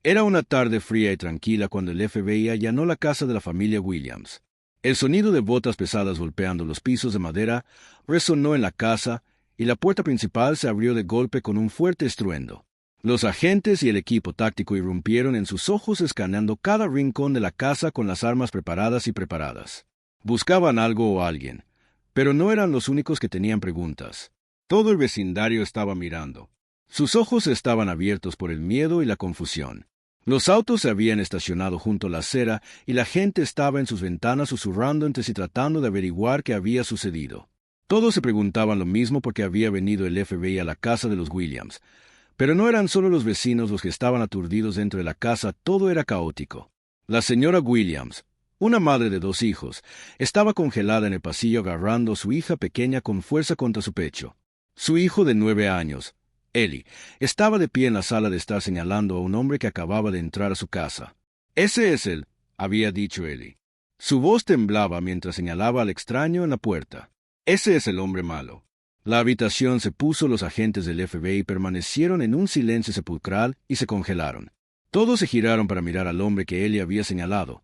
Era una tarde fría y tranquila cuando el FBI allanó la casa de la familia Williams. El sonido de botas pesadas golpeando los pisos de madera resonó en la casa y la puerta principal se abrió de golpe con un fuerte estruendo. Los agentes y el equipo táctico irrumpieron en sus ojos escaneando cada rincón de la casa con las armas preparadas. Buscaban algo o alguien, pero no eran los únicos que tenían preguntas. Todo el vecindario estaba mirando. Sus ojos estaban abiertos por el miedo y la confusión. Los autos se habían estacionado junto a la acera y la gente estaba en sus ventanas susurrando entre sí tratando de averiguar qué había sucedido. Todos se preguntaban lo mismo porque había venido el FBI a la casa de los Williams. Pero no eran solo los vecinos los que estaban aturdidos dentro de la casa, todo era caótico. La señora Williams, una madre de 2 hijos, estaba congelada en el pasillo agarrando a su hija pequeña con fuerza contra su pecho. Su hijo de 9 años, Eli, estaba de pie en la sala de estar señalando a un hombre que acababa de entrar a su casa. «Ese es él», había dicho Eli. Su voz temblaba mientras señalaba al extraño en la puerta. «Ese es el hombre malo». La habitación se puso, los agentes del FBI permanecieron en un silencio sepulcral y se congelaron. Todos se giraron para mirar al hombre que Eli había señalado,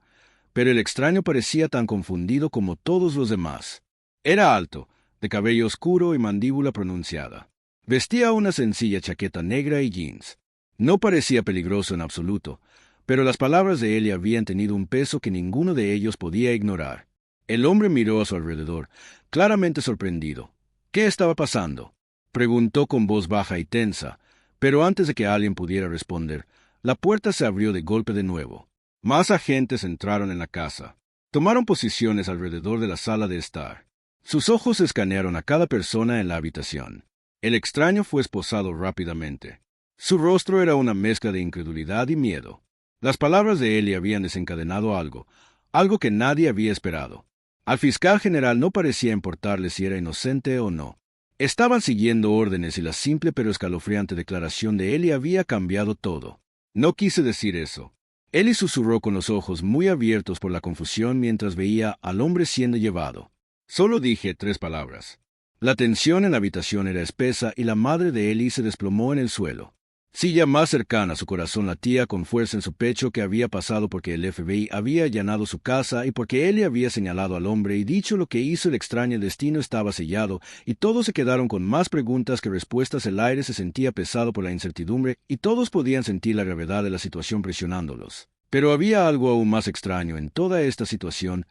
pero el extraño parecía tan confundido como todos los demás. Era alto, de cabello oscuro y mandíbula pronunciada. Vestía una sencilla chaqueta negra y jeans. No parecía peligroso en absoluto, pero las palabras de Eli habían tenido un peso que ninguno de ellos podía ignorar. El hombre miró a su alrededor, claramente sorprendido. «¿Qué estaba pasando?», preguntó con voz baja y tensa, pero antes de que alguien pudiera responder, la puerta se abrió de golpe de nuevo. Más agentes entraron en la casa. Tomaron posiciones alrededor de la sala de estar. Sus ojos escanearon a cada persona en la habitación. El extraño fue esposado rápidamente. Su rostro era una mezcla de incredulidad y miedo. Las palabras de Eli habían desencadenado algo que nadie había esperado. Al fiscal general no parecía importarle si era inocente o no. Estaban siguiendo órdenes y la simple pero escalofriante declaración de Eli había cambiado todo. «No quise decir eso». Eli susurró con los ojos muy abiertos por la confusión mientras veía al hombre siendo llevado. «Solo dije 3 palabras». La tensión en la habitación era espesa y la madre de Eli se desplomó en el suelo. Silla más cercana, su corazón latía con fuerza en su pecho. Que había pasado porque el FBI había allanado su casa y porque Eli había señalado al hombre y dicho lo que hizo. El extraño destino estaba sellado y todos se quedaron con más preguntas que respuestas. El aire se sentía pesado por la incertidumbre y todos podían sentir la gravedad de la situación presionándolos. Pero había algo aún más extraño en toda esta situación.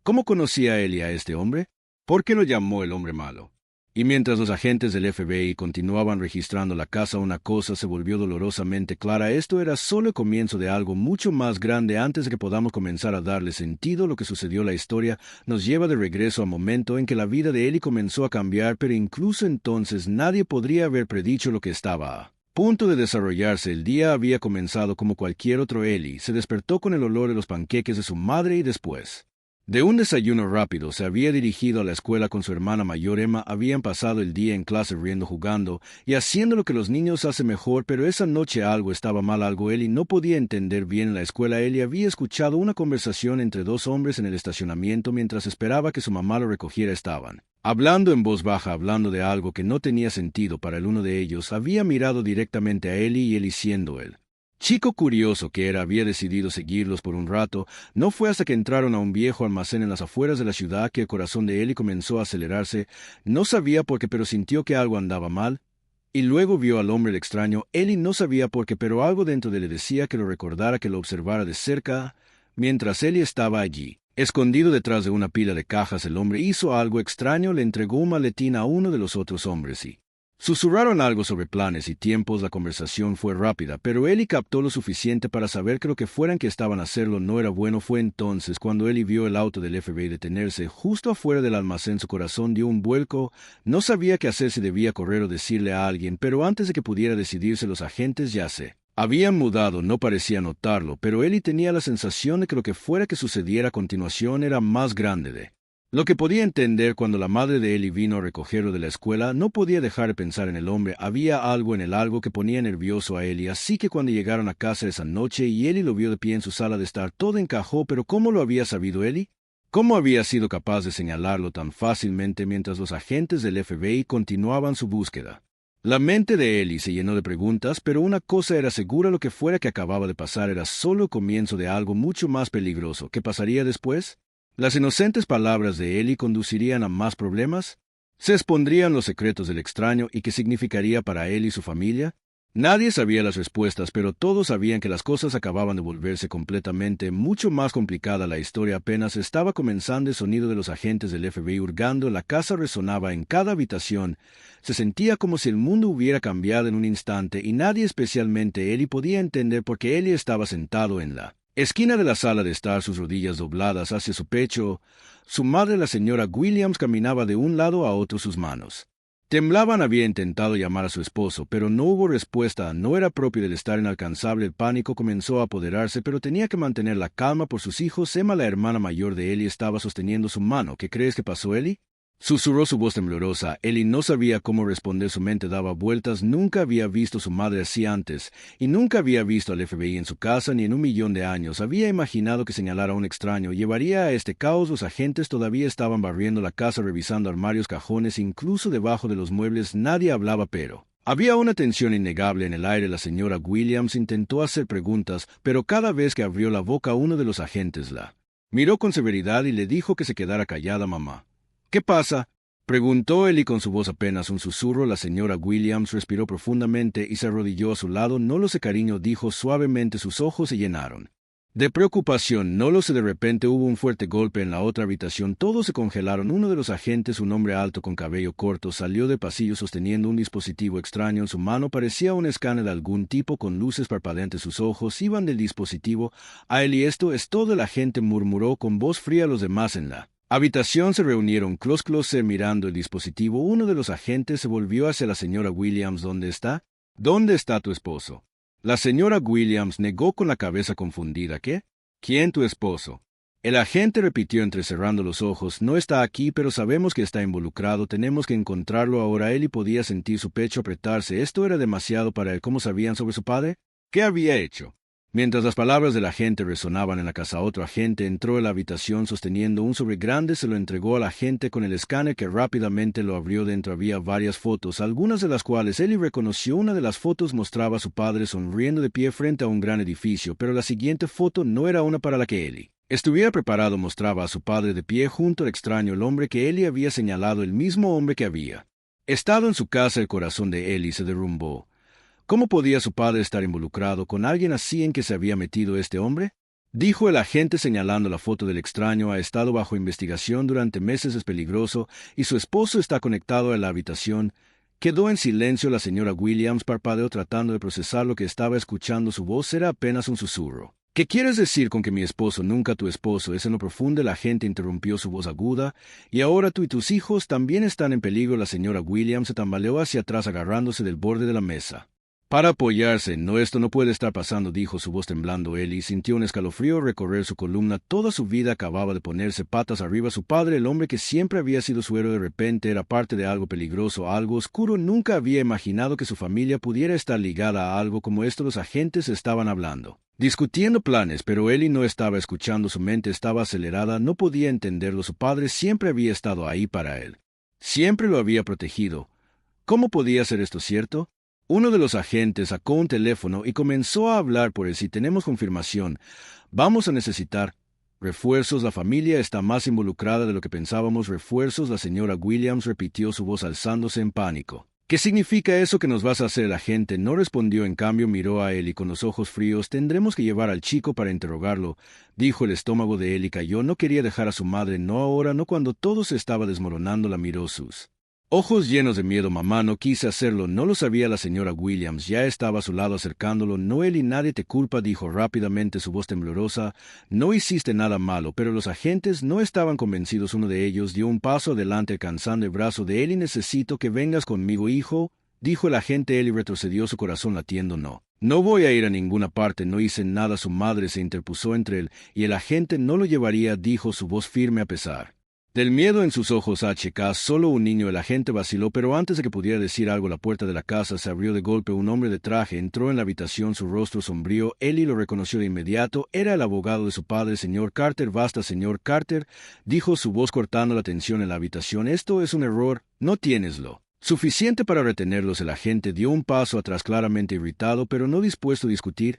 ¿Cómo conocía Eli a este hombre? ¿Por qué lo llamó el hombre malo? Y mientras los agentes del FBI continuaban registrando la casa, una cosa se volvió dolorosamente clara. Esto era solo el comienzo de algo mucho más grande. Antes de que podamos comenzar a darle sentido a lo que sucedió, la historia nos lleva de regreso al momento en que la vida de Eli comenzó a cambiar, pero incluso entonces nadie podría haber predicho lo que estaba a punto de desarrollarse. El día había comenzado como cualquier otro. Eli se despertó con el olor de los panqueques de su madre y después de un desayuno rápido se había dirigido a la escuela con su hermana mayor Emma. Habían pasado el día en clase riendo, jugando y haciendo lo que los niños hacen mejor, pero esa noche algo estaba mal, algo Eli no podía entender bien. En la escuela Eli había escuchado una conversación entre 2 hombres en el estacionamiento mientras esperaba que su mamá lo recogiera. Estaban hablando en voz baja, hablando de algo que no tenía sentido para el uno de ellos. Había mirado directamente a Eli y Eli, siendo él chico curioso que era, había decidido seguirlos por un rato. No fue hasta que entraron a un viejo almacén en las afueras de la ciudad que el corazón de Eli comenzó a acelerarse. No sabía por qué, pero sintió que algo andaba mal. Y luego vio al hombre extraño. Eli no sabía por qué, pero algo dentro de él le decía que lo recordara, que lo observara de cerca. Mientras Eli estaba allí, escondido detrás de una pila de cajas, el hombre hizo algo extraño. Le entregó un maletín a uno de los otros hombres y susurraron algo sobre planes y tiempos. La conversación fue rápida, pero Eli captó lo suficiente para saber que lo que fueran que estaban a hacerlo no era bueno. Fue entonces cuando Eli vio el auto del FBI detenerse justo afuera del almacén. Su corazón dio un vuelco. No sabía qué hacer, si debía correr o decirle a alguien, pero antes de que pudiera decidirse, los agentes ya se habían mudado. No parecía notarlo, pero Eli tenía la sensación de que lo que fuera que sucediera a continuación era más grande de lo que podía entender. Cuando la madre de Eli vino a recogerlo de la escuela, no podía dejar de pensar en el hombre. Había algo en él, algo que ponía nervioso a Eli, así que cuando llegaron a casa esa noche y Eli lo vio de pie en su sala de estar, todo encajó. Pero ¿cómo lo había sabido Eli? ¿Cómo había sido capaz de señalarlo tan fácilmente mientras los agentes del FBI continuaban su búsqueda? La mente de Ellie se llenó de preguntas, pero una cosa era segura: lo que fuera que acababa de pasar era solo el comienzo de algo mucho más peligroso. ¿Qué pasaría después? ¿Las inocentes palabras de Ellie conducirían a más problemas? ¿Se expondrían los secretos del extraño y qué significaría para él y su familia? Nadie sabía las respuestas, pero todos sabían que las cosas acababan de volverse completamente mucho más complicada. La historia apenas estaba comenzando. El sonido de los agentes del FBI hurgando en la casa resonaba en cada habitación. Se sentía como si el mundo hubiera cambiado en un instante, y nadie, especialmente Ellie, podía entender por qué Ellie estaba sentado en la esquina de la sala de estar, sus rodillas dobladas hacia su pecho. Su madre, la señora Williams, caminaba de un lado a otro, sus manos temblaban. Había intentado llamar a su esposo, pero no hubo respuesta. No era propio del estar inalcanzable. El pánico comenzó a apoderarse, pero tenía que mantener la calma por sus hijos. Emma, la hermana mayor de Ellie, estaba sosteniendo su mano. ¿Qué crees que pasó, Ellie?, susurró su voz temblorosa. Ellie no sabía cómo responder. Su mente daba vueltas. Nunca había visto a su madre así antes, y nunca había visto al FBI en su casa ni en 1.000.000 de años. Había imaginado que señalar a un extraño llevaría a este caos. Los agentes todavía estaban barriendo la casa, revisando armarios, cajones, incluso debajo de los muebles. Nadie hablaba, pero había una tensión innegable en el aire. La señora Williams intentó hacer preguntas, pero cada vez que abrió la boca, uno de los agentes la miró con severidad y le dijo que se quedara callada. «Mamá, ¿qué pasa?», preguntó Ellie con su voz apenas un susurro. La señora Williams respiró profundamente y se arrodilló a su lado. «No lo sé, cariño», dijo suavemente. Sus ojos se llenaron de preocupación. «No lo sé». De repente hubo un fuerte golpe en la otra habitación. Todos se congelaron. Uno de los agentes, un hombre alto con cabello corto, salió del pasillo sosteniendo un dispositivo extraño en su mano. Parecía un escáner de algún tipo con luces parpadeantes. Sus ojos iban del dispositivo a Ellie. «Esto es todo», el agente murmuró con voz fría. Los demás en la habitación se reunieron close mirando el dispositivo. Uno de los agentes se volvió hacia la señora Williams. «¿Dónde está? ¿Dónde está tu esposo?». La señora Williams negó con la cabeza confundida. «¿Qué? ¿Quién, tu esposo?». El agente repitió entrecerrando los ojos. «No está aquí, pero sabemos que está involucrado. Tenemos que encontrarlo ahora». Ellie podía sentir su pecho apretarse. Esto era demasiado para él. ¿Cómo sabían sobre su padre? ¿Qué había hecho? Mientras las palabras del agente resonaban en la casa, otro agente entró en la habitación sosteniendo un sobre grande. Se lo entregó al agente con el escáner, que rápidamente lo abrió. Dentro había varias fotos, algunas de las cuales Ellie reconoció. Una de las fotos mostraba a su padre sonriendo de pie frente a un gran edificio, pero la siguiente foto no era una para la que Ellie estuviera preparado. Mostraba a su padre de pie junto al extraño, el hombre que Ellie había señalado, el mismo hombre que había estado en su casa. El corazón de Ellie se derrumbó. ¿Cómo podía su padre estar involucrado con alguien así? ¿En que se había metido este hombre?, dijo el agente señalando la foto del extraño. «Ha estado bajo investigación durante meses, es peligroso, y su esposo está conectado a la habitación». Quedó en silencio. La señora Williams parpadeó tratando de procesar lo que estaba escuchando. Su voz era apenas un susurro. «¿Qué quieres decir con que mi esposo nunca tu esposo es en lo profundo?». El agente interrumpió, su voz aguda. «Y ahora tú y tus hijos también están en peligro». La señora Williams se tambaleó hacia atrás agarrándose del borde de la mesa para apoyarse. «No, esto no puede estar pasando», dijo, su voz temblando. Ellie sintió un escalofrío recorrer su columna. Toda su vida acababa de ponerse patas arriba. Su padre, el hombre que siempre había sido su héroe, de repente era parte de algo peligroso, algo oscuro. Nunca había imaginado que su familia pudiera estar ligada a algo como esto. Los agentes estaban hablando, discutiendo planes, pero Ellie no estaba escuchando. Su mente estaba acelerada. No podía entenderlo. Su padre siempre había estado ahí para él. Siempre lo había protegido. ¿Cómo podía ser esto cierto? Uno de los agentes sacó un teléfono y comenzó a hablar por él. «Si tenemos confirmación, vamos a necesitar refuerzos. La familia está más involucrada de lo que pensábamos». «¿Refuerzos?». La señora Williams repitió, su voz alzándose en pánico. «¿Qué significa eso? ¿Qué nos vas a hacer?». El agente no respondió. En cambio, miró a Ellie con los ojos fríos. «Tendremos que llevar al chico para interrogarlo», dijo. El estómago de Ellie cayó. No quería dejar a su madre. No ahora, no cuando todo se estaba desmoronando. La miró, sus ojos llenos de miedo. «Mamá, no quise hacerlo». «No lo sabía». La señora Williams ya estaba a su lado acercándolo. «No, Ellie, nadie te culpa», dijo rápidamente, su voz temblorosa. «No hiciste nada malo». Pero los agentes no estaban convencidos. Uno de ellos dio un paso adelante alcanzando el brazo de Ellie. «Necesito que vengas conmigo, hijo», dijo el agente. Ellie retrocedió, su corazón latiendo. No voy a ir a ninguna parte. No hice nada». Su madre se interpuso entre él y el agente. «No lo llevaría», dijo, su voz firme a pesar del miedo en sus ojos. «HK, solo un niño». El agente vaciló, pero antes de que pudiera decir algo, la puerta de la casa se abrió de golpe. Un hombre de traje entró en la habitación, su rostro sombrío. Ellie lo reconoció de inmediato. Era el abogado de su padre, señor Carter. «Basta, señor Carter», dijo, su voz cortando la tensión en la habitación. «Esto es un error. No tieneslo». Suficiente para retenerlos. El agente dio un paso atrás, claramente irritado, pero no dispuesto a discutir.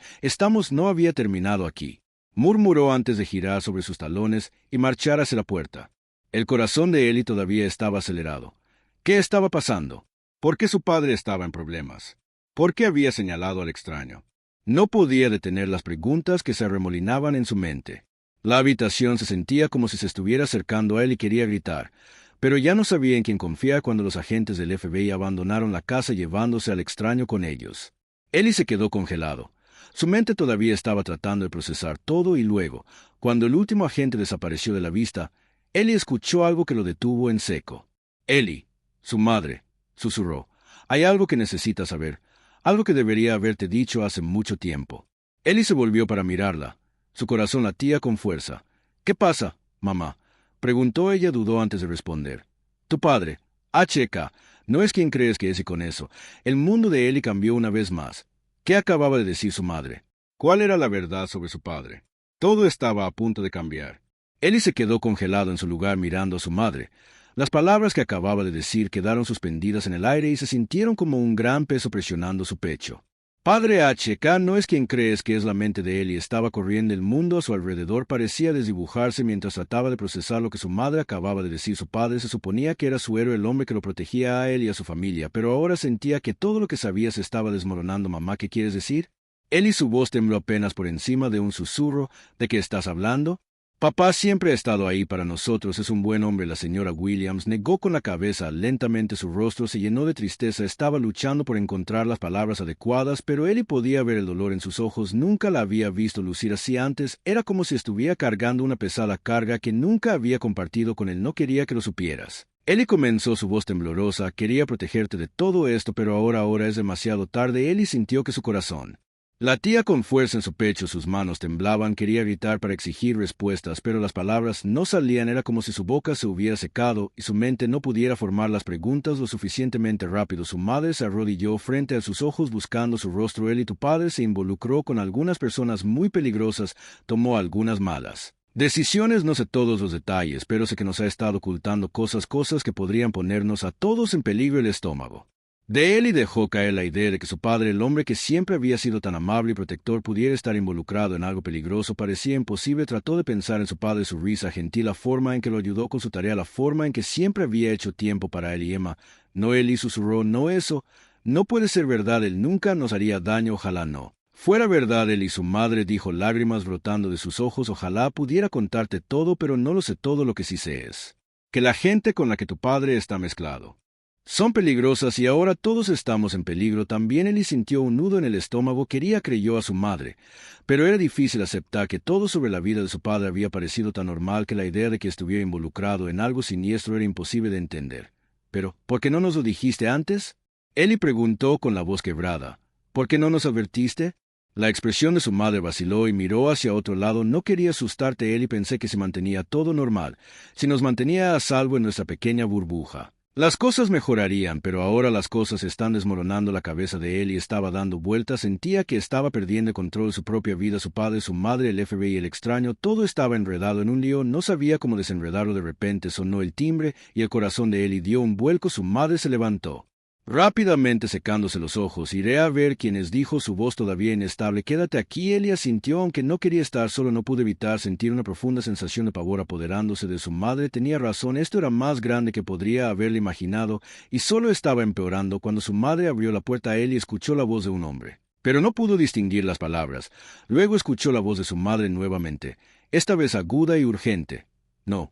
No había terminado aquí, murmuró antes de girar sobre sus talones y marchar hacia la puerta. El corazón de Ellie todavía estaba acelerado. ¿Qué estaba pasando? ¿Por qué su padre estaba en problemas? ¿Por qué había señalado al extraño? No podía detener las preguntas que se arremolinaban en su mente. La habitación se sentía como si se estuviera acercando a él y quería gritar, pero ya no sabía en quién confiar cuando los agentes del FBI abandonaron la casa llevándose al extraño con ellos. Ellie se quedó congelado. Su mente todavía estaba tratando de procesar todo y luego, cuando el último agente desapareció de la vista, Ellie escuchó algo que lo detuvo en seco. Ellie, su madre, susurró. Hay algo que necesitas saber, algo que debería haberte dicho hace mucho tiempo. Ellie se volvió para mirarla. Su corazón latía con fuerza. ¿Qué pasa, mamá? Preguntó. Ella dudó antes de responder. Tu padre, H.K., no es quien crees que es, y con eso, el mundo de Ellie cambió una vez más. ¿Qué acababa de decir su madre? ¿Cuál era la verdad sobre su padre? Todo estaba a punto de cambiar. Ellie se quedó congelado en su lugar mirando a su madre. Las palabras que acababa de decir quedaron suspendidas en el aire y se sintieron como un gran peso presionando su pecho. Padre H.K. no es quien crees que es. La mente de Ellie estaba corriendo. El mundo a su alrededor parecía desdibujarse mientras trataba de procesar lo que su madre acababa de decir. Su padre se suponía que era su héroe, el hombre que lo protegía a él y a su familia, pero ahora sentía que todo lo que sabía se estaba desmoronando. Mamá, ¿qué quieres decir? Ellie, su voz tembló apenas por encima de un susurro. ¿De qué estás hablando? Papá siempre ha estado ahí para nosotros, es un buen hombre. La señora Williams negó con la cabeza. Lentamente su rostro se llenó de tristeza. Estaba luchando por encontrar las palabras adecuadas, pero Ellie podía ver el dolor en sus ojos. Nunca la había visto lucir así antes. Era como si estuviera cargando una pesada carga que nunca había compartido con él. No quería que lo supieras. Ellie, comenzó su voz temblorosa. Quería protegerte de todo esto, pero ahora es demasiado tarde. Ellie sintió que su corazón latía con fuerza en su pecho. Sus manos temblaban. Quería gritar para exigir respuestas, pero las palabras no salían. Era como si su boca se hubiera secado y su mente no pudiera formar las preguntas lo suficientemente rápido. Su madre se arrodilló frente a sus ojos buscando su rostro. Él y tu padre se involucró con algunas personas muy peligrosas, tomó algunas malas decisiones. No sé todos los detalles, pero sé que nos ha estado ocultando cosas que podrían ponernos a todos en peligro. El estómago de Ellie dejó caer la idea de que su padre, el hombre que siempre había sido tan amable y protector, pudiera estar involucrado en algo peligroso. Parecía imposible. Trató de pensar en su padre, su risa gentil, la forma en que lo ayudó con su tarea, la forma en que siempre había hecho tiempo para él y Emma. No, Ellie susurró, no, eso no puede ser verdad. Él nunca nos haría daño. Ojalá no fuera verdad. Él y su madre dijo, lágrimas brotando de sus ojos. Ojalá pudiera contarte todo, pero no lo sé todo. Lo que sí sé es que la gente con la que tu padre está mezclado son peligrosas y ahora todos estamos en peligro. También Ellie sintió un nudo en el estómago. Creyó a su madre, pero era difícil aceptar que todo sobre la vida de su padre había parecido tan normal que la idea de que estuviera involucrado en algo siniestro era imposible de entender. Pero, ¿por qué no nos lo dijiste antes? Ellie preguntó con la voz quebrada. ¿Por qué no nos advertiste? La expresión de su madre vaciló y miró hacia otro lado. No quería asustarte, Ellie. Pensé que se mantenía todo normal, si nos mantenía a salvo en nuestra pequeña burbuja. Las cosas mejorarían, pero ahora las cosas están desmoronando. La cabeza de Ellie estaba dando vueltas. Sentía que estaba perdiendo el control de su propia vida. Su padre, su madre, el FBI, el extraño, todo estaba enredado en un lío. No sabía cómo desenredarlo. De repente sonó el timbre y el corazón de Ellie dio un vuelco. Su madre se levantó rápidamente, secándose los ojos. Iré a ver quién es, dijo, su voz todavía inestable. Quédate aquí. Ellie asintió, aunque no quería estar solo. No pudo evitar sentir una profunda sensación de pavor apoderándose de su madre. Tenía razón, esto era más grande que podría haberle imaginado, y solo estaba empeorando. Cuando su madre abrió la puerta, Ellie escuchó la voz de un hombre, pero no pudo distinguir las palabras. Luego escuchó la voz de su madre nuevamente, esta vez aguda y urgente. No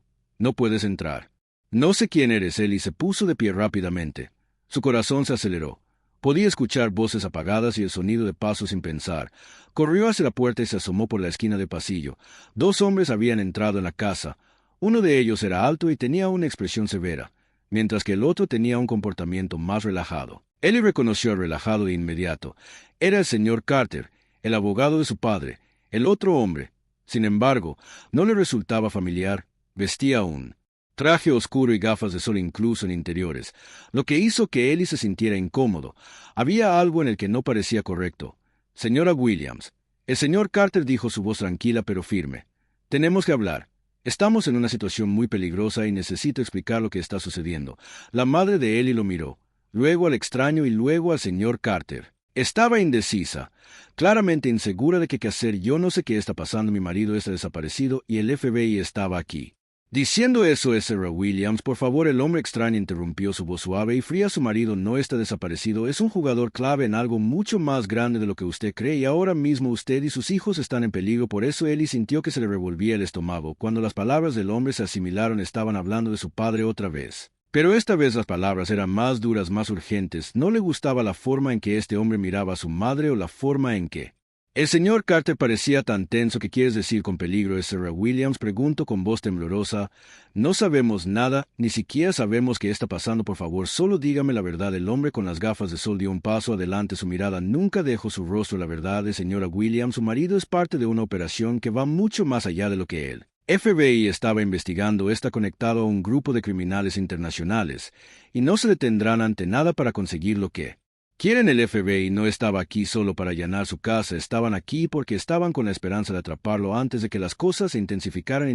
puedes entrar. No sé quién eres. Ellie se puso de pie rápidamente. Su corazón se aceleró. Podía escuchar voces apagadas y el sonido de pasos sin pensar. Corrió hacia la puerta y se asomó por la esquina del pasillo. 2 hombres habían entrado en la casa. Uno de ellos era alto y tenía una expresión severa, mientras que el otro tenía un comportamiento más relajado. Ellie reconoció al relajado de inmediato. Era el señor Carter, el abogado de su padre. El otro hombre, sin embargo, no le resultaba familiar. Vestía un traje oscuro y gafas de sol incluso en interiores, lo que hizo que Ellie se sintiera incómodo. Había algo en el que no parecía correcto. Señora Williams, el señor Carter dijo, su voz tranquila pero firme. Tenemos que hablar. Estamos en una situación muy peligrosa y necesito explicar lo que está sucediendo. La madre de Ellie lo miró. luego al extraño y luego al señor Carter. Estaba indecisa, claramente insegura de qué hacer. Yo no sé qué está pasando, mi marido está desaparecido y el FBI estaba aquí. Diciendo eso, Ezra Williams, por favor, el hombre extraño interrumpió, su voz suave y fría. Su marido no está desaparecido, es un jugador clave en algo mucho más grande de lo que usted cree y ahora mismo usted y sus hijos están en peligro. Por eso Ellie sintió que se le revolvía el estómago. Cuando las palabras del hombre se asimilaron, estaban hablando de su padre otra vez. Pero esta vez las palabras eran más duras, más urgentes. No le gustaba la forma en que este hombre miraba a su madre o la forma en que... El señor Carter parecía tan tenso. ¿Qué quieres decir con peligro, Ezra Williams? Preguntó con voz temblorosa. No sabemos nada, ni siquiera sabemos qué está pasando. Por favor, solo dígame la verdad. El hombre con las gafas de sol dio un paso adelante. Su mirada nunca dejó su rostro. La verdad, señora Williams, su marido es parte de una operación que va mucho más allá de lo que él. FBI estaba investigando, está conectado a un grupo de criminales internacionales, y no se detendrán ante nada para conseguir lo que quieren. El FBI no estaba aquí solo para allanar su casa, estaban aquí porque estaban con la esperanza de atraparlo antes de que las cosas se intensificaron.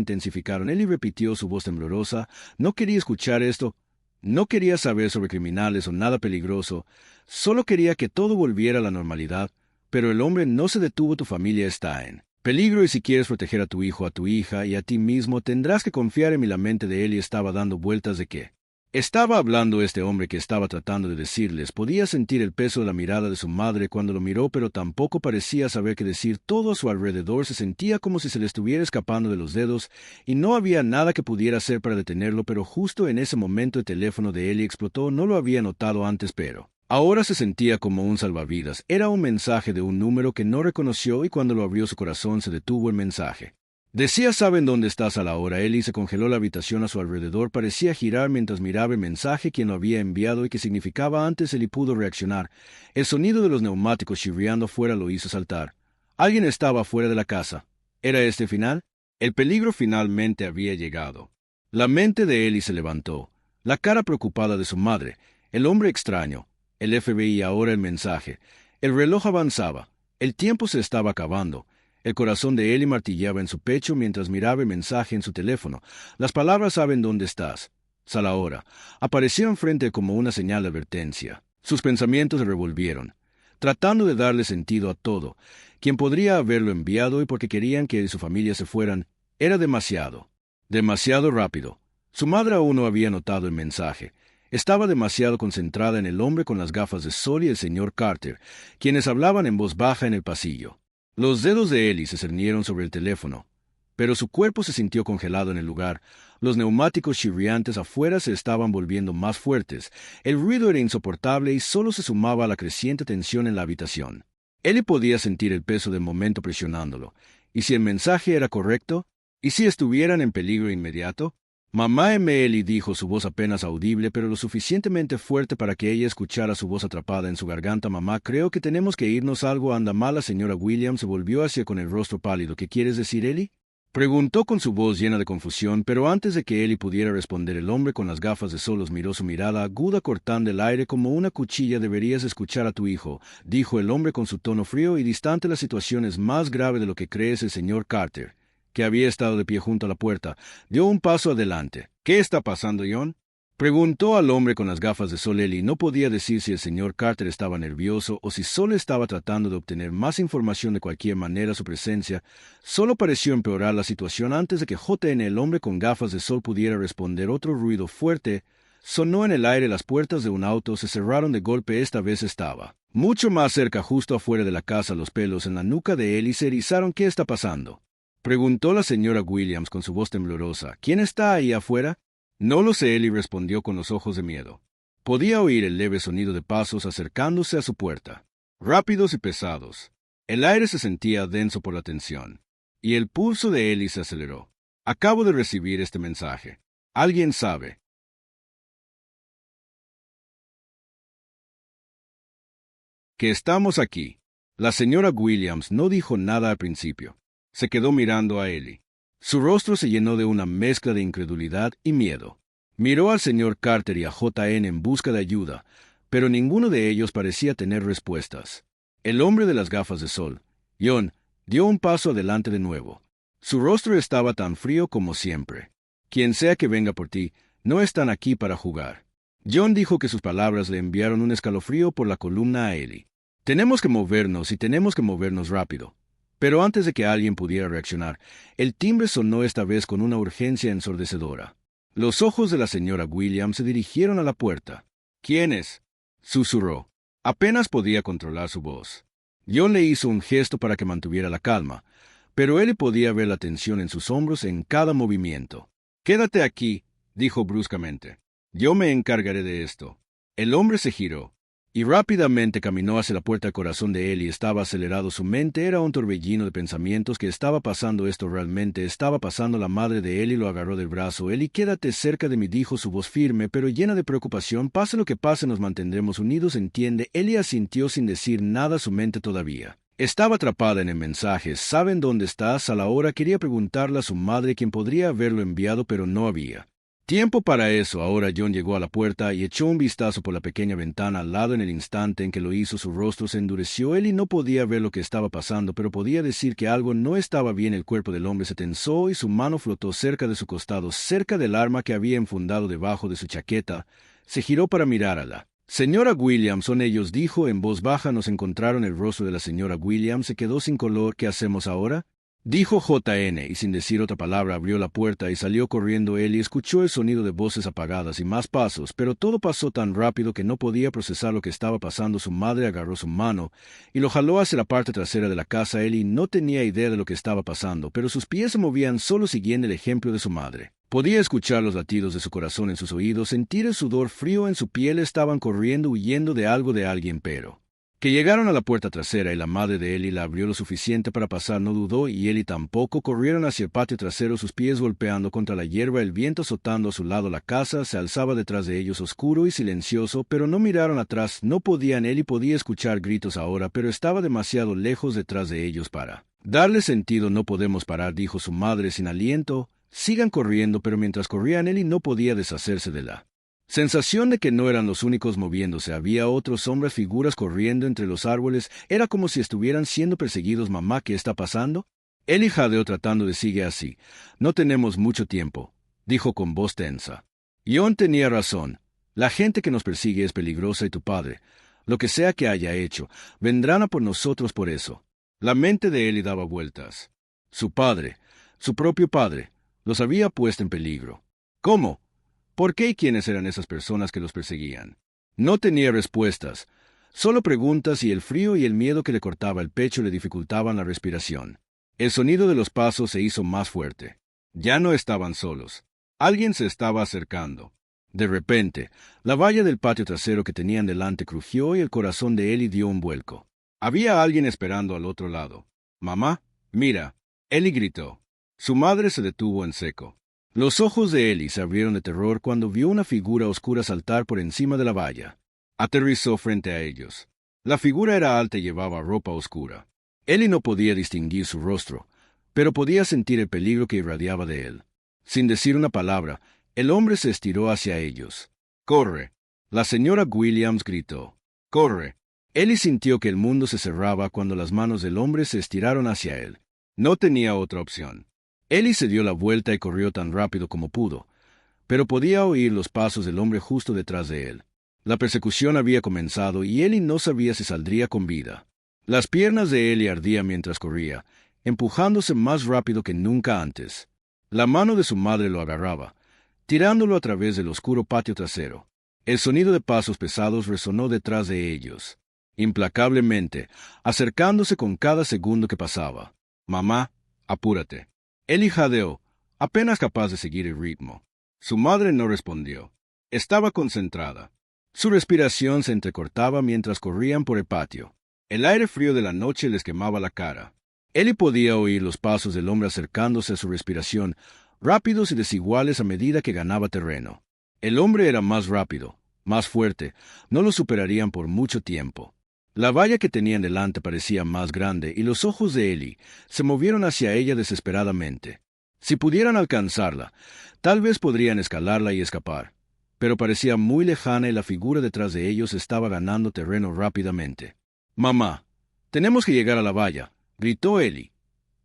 Él repitió, su voz temblorosa. No quería escuchar esto, no quería saber sobre criminales o nada peligroso, solo quería que todo volviera a la normalidad, pero el hombre no se detuvo. Tu familia está en peligro y si quieres proteger a tu hijo, a tu hija y a ti mismo, tendrás que confiar en mí. La mente de Ellie estaba dando vueltas. ¿De qué estaba hablando este hombre? Que estaba tratando de decirles? Podía sentir el peso de la mirada de su madre cuando lo miró, pero tampoco parecía saber qué decir. Todo a su alrededor se sentía como si se le estuviera escapando de los dedos, y no había nada que pudiera hacer para detenerlo. Pero justo en ese momento el teléfono de Ellie explotó. No lo había notado antes, pero ahora se sentía como un salvavidas. Era un mensaje de un número que no reconoció y cuando lo abrió su corazón se detuvo. El mensaje decía: ¿saben dónde estás a la hora? Ellie se congeló. La habitación a su alrededor parecía girar mientras miraba el mensaje, quién lo había enviado y qué significaba. Antes Ellie pudo reaccionar. El sonido de los neumáticos chirriando afuera lo hizo saltar. Alguien estaba fuera de la casa. ¿Era este final? El peligro finalmente había llegado. La mente de Ellie se levantó, la cara preocupada de su madre, el hombre extraño, el FBI, ahora el mensaje. El reloj avanzaba. El tiempo se estaba acabando. El corazón de Ellie martilleaba en su pecho mientras miraba el mensaje en su teléfono. Las palabras «¿Saben dónde estás? Sal ahora» aparecieron frente como una señal de advertencia. Sus pensamientos se revolvieron, tratando de darle sentido a todo. ¿Quién podría haberlo enviado y por qué querían que su familia se fueran? Era demasiado rápido. Su madre aún no había notado el mensaje. Estaba demasiado concentrada en el hombre con las gafas de sol y el señor Carter, quienes hablaban en voz baja en el pasillo. Los dedos de Ellie se cernieron sobre el teléfono, pero su cuerpo se sintió congelado en el lugar. Los neumáticos chirriantes afuera se estaban volviendo más fuertes. El ruido era insoportable y solo se sumaba a la creciente tensión en la habitación. Ellie podía sentir el peso del momento presionándolo. ¿Y si el mensaje era correcto? ¿Y si estuvieran en peligro inmediato? «Mamá», Ellie dijo, su voz apenas audible, pero lo suficientemente fuerte para que ella escuchara su voz atrapada en su garganta. «Mamá, creo que tenemos que irnos. Algo anda mal». La señora Williams se volvió hacia con el rostro pálido. «¿Qué quieres decir, Ellie?», preguntó con su voz llena de confusión, pero antes de que Ellie pudiera responder, el hombre con las gafas de sol los miró, su mirada aguda cortando el aire como una cuchilla. «Deberías escuchar a tu hijo», dijo el hombre con su tono frío y distante. «La situación es más grave de lo que crees». El señor Carter, que había estado de pie junto a la puerta, dio un paso adelante. «¿Qué está pasando, John?», preguntó al hombre con las gafas de sol. Ellie no podía decir si el señor Carter estaba nervioso o si solo estaba tratando de obtener más información. De cualquier manera, su presencia solo pareció empeorar la situación. Antes de que JN, el hombre con gafas de sol, pudiera responder, otro ruido fuerte sonó en el aire. Las puertas de un auto se cerraron de golpe. Esta vez estaba mucho más cerca, justo afuera de la casa. Los pelos en la nuca de Ellie se erizaron. «¿Qué está pasando?», preguntó la señora Williams con su voz temblorosa. «¿Quién está ahí afuera?». «No lo sé», Ellie respondió con los ojos de miedo. Podía oír el leve sonido de pasos acercándose a su puerta, rápidos y pesados. El aire se sentía denso por la tensión, y el pulso de Ellie se aceleró. «Acabo de recibir este mensaje. ¿Alguien sabe que estamos aquí?». La señora Williams no dijo nada al principio. Se quedó mirando a Ellie. Su rostro se llenó de una mezcla de incredulidad y miedo. Miró al señor Carter y a JN en busca de ayuda, pero ninguno de ellos parecía tener respuestas. El hombre de las gafas de sol, John, dio un paso adelante de nuevo. Su rostro estaba tan frío como siempre. «Quien sea que venga por ti, no están aquí para jugar», John dijo que sus palabras le enviaron un escalofrío por la columna a Ellie. Tenemos que movernos y tenemos que movernos rápido. Pero antes de que alguien pudiera reaccionar, el timbre sonó esta vez con una urgencia ensordecedora. Los ojos de la señora Williams se dirigieron a la puerta. ¿Quién es?, susurró. Apenas podía controlar su voz. John le hizo un gesto para que mantuviera la calma, pero él podía ver la tensión en sus hombros en cada movimiento. «Quédate aquí», dijo bruscamente. «Yo me encargaré de esto». El hombre se giró y rápidamente caminó hacia la puerta. El corazón de Ellie estaba acelerado, su mente era un torbellino de pensamientos. ¿Qué estaba pasando? ¿Esto realmente estaba pasando? La madre de Ellie lo agarró del brazo. «Ellie, quédate cerca de mí», dijo su voz firme, pero llena de preocupación. «Pase lo que pase, nos mantendremos unidos, ¿entiende?» Ellie asintió sin decir nada. Su mente todavía estaba atrapada en el mensaje. «¿Saben dónde estás?» A la hora quería preguntarle a su madre quién podría haberlo enviado, pero no había tiempo para eso. Ahora John llegó a la puerta y echó un vistazo por la pequeña ventana al lado. En el instante en que lo hizo, su rostro se endureció. Ellie no podía ver lo que estaba pasando, pero podía decir que algo no estaba bien. El cuerpo del hombre se tensó y su mano flotó cerca de su costado, cerca del arma que había enfundado debajo de su chaqueta. Se giró para mirar a la señora Williams. «Son ellos», dijo en voz baja. Nos encontraron. El rostro de la señora Williams se quedó sin color. «¿Qué hacemos ahora?», dijo JN, y sin decir otra palabra abrió la puerta y salió corriendo. Él escuchó el sonido de voces apagadas y más pasos, pero todo pasó tan rápido que no podía procesar lo que estaba pasando. Su madre agarró su mano y lo jaló hacia la parte trasera de la casa. Ellie no tenía idea de lo que estaba pasando, pero sus pies se movían solo siguiendo el ejemplo de su madre. Podía escuchar los latidos de su corazón en sus oídos, sentir el sudor frío en su piel. Estaban corriendo, huyendo de algo, de alguien, pero que llegaron a la puerta trasera y la madre de Ellie la abrió lo suficiente para pasar. No dudó y Ellie tampoco. Corrieron hacia el patio trasero, sus pies golpeando contra la hierba, el viento azotando a su lado. La casa se alzaba detrás de ellos, oscuro y silencioso, pero no miraron atrás. No podían. Ellie podía escuchar gritos ahora, pero estaba demasiado lejos detrás de ellos para darle sentido. «No podemos parar», dijo su madre sin aliento. «Sigan corriendo». Pero mientras corrían, Ellie no podía deshacerse de la sensación de que no eran los únicos moviéndose. Había otras sombras, figuras corriendo entre los árboles. Era como si estuvieran siendo perseguidos. «Mamá, ¿qué está pasando?». Ellie jadeó tratando de «Sigue así. No tenemos mucho tiempo», dijo con voz tensa. John tenía razón. La gente que nos persigue es peligrosa y tu padre, lo que sea que haya hecho, vendrán a por nosotros por eso. La mente de Ellie daba vueltas. Su padre, su propio padre, los había puesto en peligro. ¿Cómo? ¿Por qué? ¿Y quiénes eran esas personas que los perseguían? No tenía respuestas, solo preguntas, y el frío y el miedo que le cortaba el pecho le dificultaban la respiración. El sonido de los pasos se hizo más fuerte. Ya no estaban solos. Alguien se estaba acercando. De repente, la valla del patio trasero que tenían delante crujió y el corazón de Ellie dio un vuelco. Había alguien esperando al otro lado. «Mamá, mira», Ellie gritó. Su madre se detuvo en seco. Los ojos de Ellie se abrieron de terror cuando vio una figura oscura saltar por encima de la valla. Aterrizó frente a ellos. La figura era alta y llevaba ropa oscura. Ellie no podía distinguir su rostro, pero podía sentir el peligro que irradiaba de él. Sin decir una palabra, el hombre se estiró hacia ellos. «¡Corre!», la señora Williams gritó. «¡Corre!». Ellie sintió que el mundo se cerraba cuando las manos del hombre se estiraron hacia él. No tenía otra opción. Ellie se dio la vuelta y corrió tan rápido como pudo, pero podía oír los pasos del hombre justo detrás de él. La persecución había comenzado y Ellie no sabía si saldría con vida. Las piernas de Ellie ardían mientras corría, empujándose más rápido que nunca antes. La mano de su madre lo agarraba, tirándolo a través del oscuro patio trasero. El sonido de pasos pesados resonó detrás de ellos, implacablemente, acercándose con cada segundo que pasaba. «Mamá, apúrate». Ellie jadeó, apenas capaz de seguir el ritmo. Su madre no respondió. Estaba concentrada. Su respiración se entrecortaba mientras corrían por el patio. El aire frío de la noche les quemaba la cara. Ellie podía oír los pasos del hombre acercándose a su respiración, rápidos y desiguales a medida que ganaba terreno. El hombre era más rápido, más fuerte, no lo superarían por mucho tiempo. La valla que tenían delante parecía más grande y los ojos de Ellie se movieron hacia ella desesperadamente. Si pudieran alcanzarla, tal vez podrían escalarla y escapar, pero parecía muy lejana y la figura detrás de ellos estaba ganando terreno rápidamente. «Mamá, tenemos que llegar a la valla», gritó Ellie.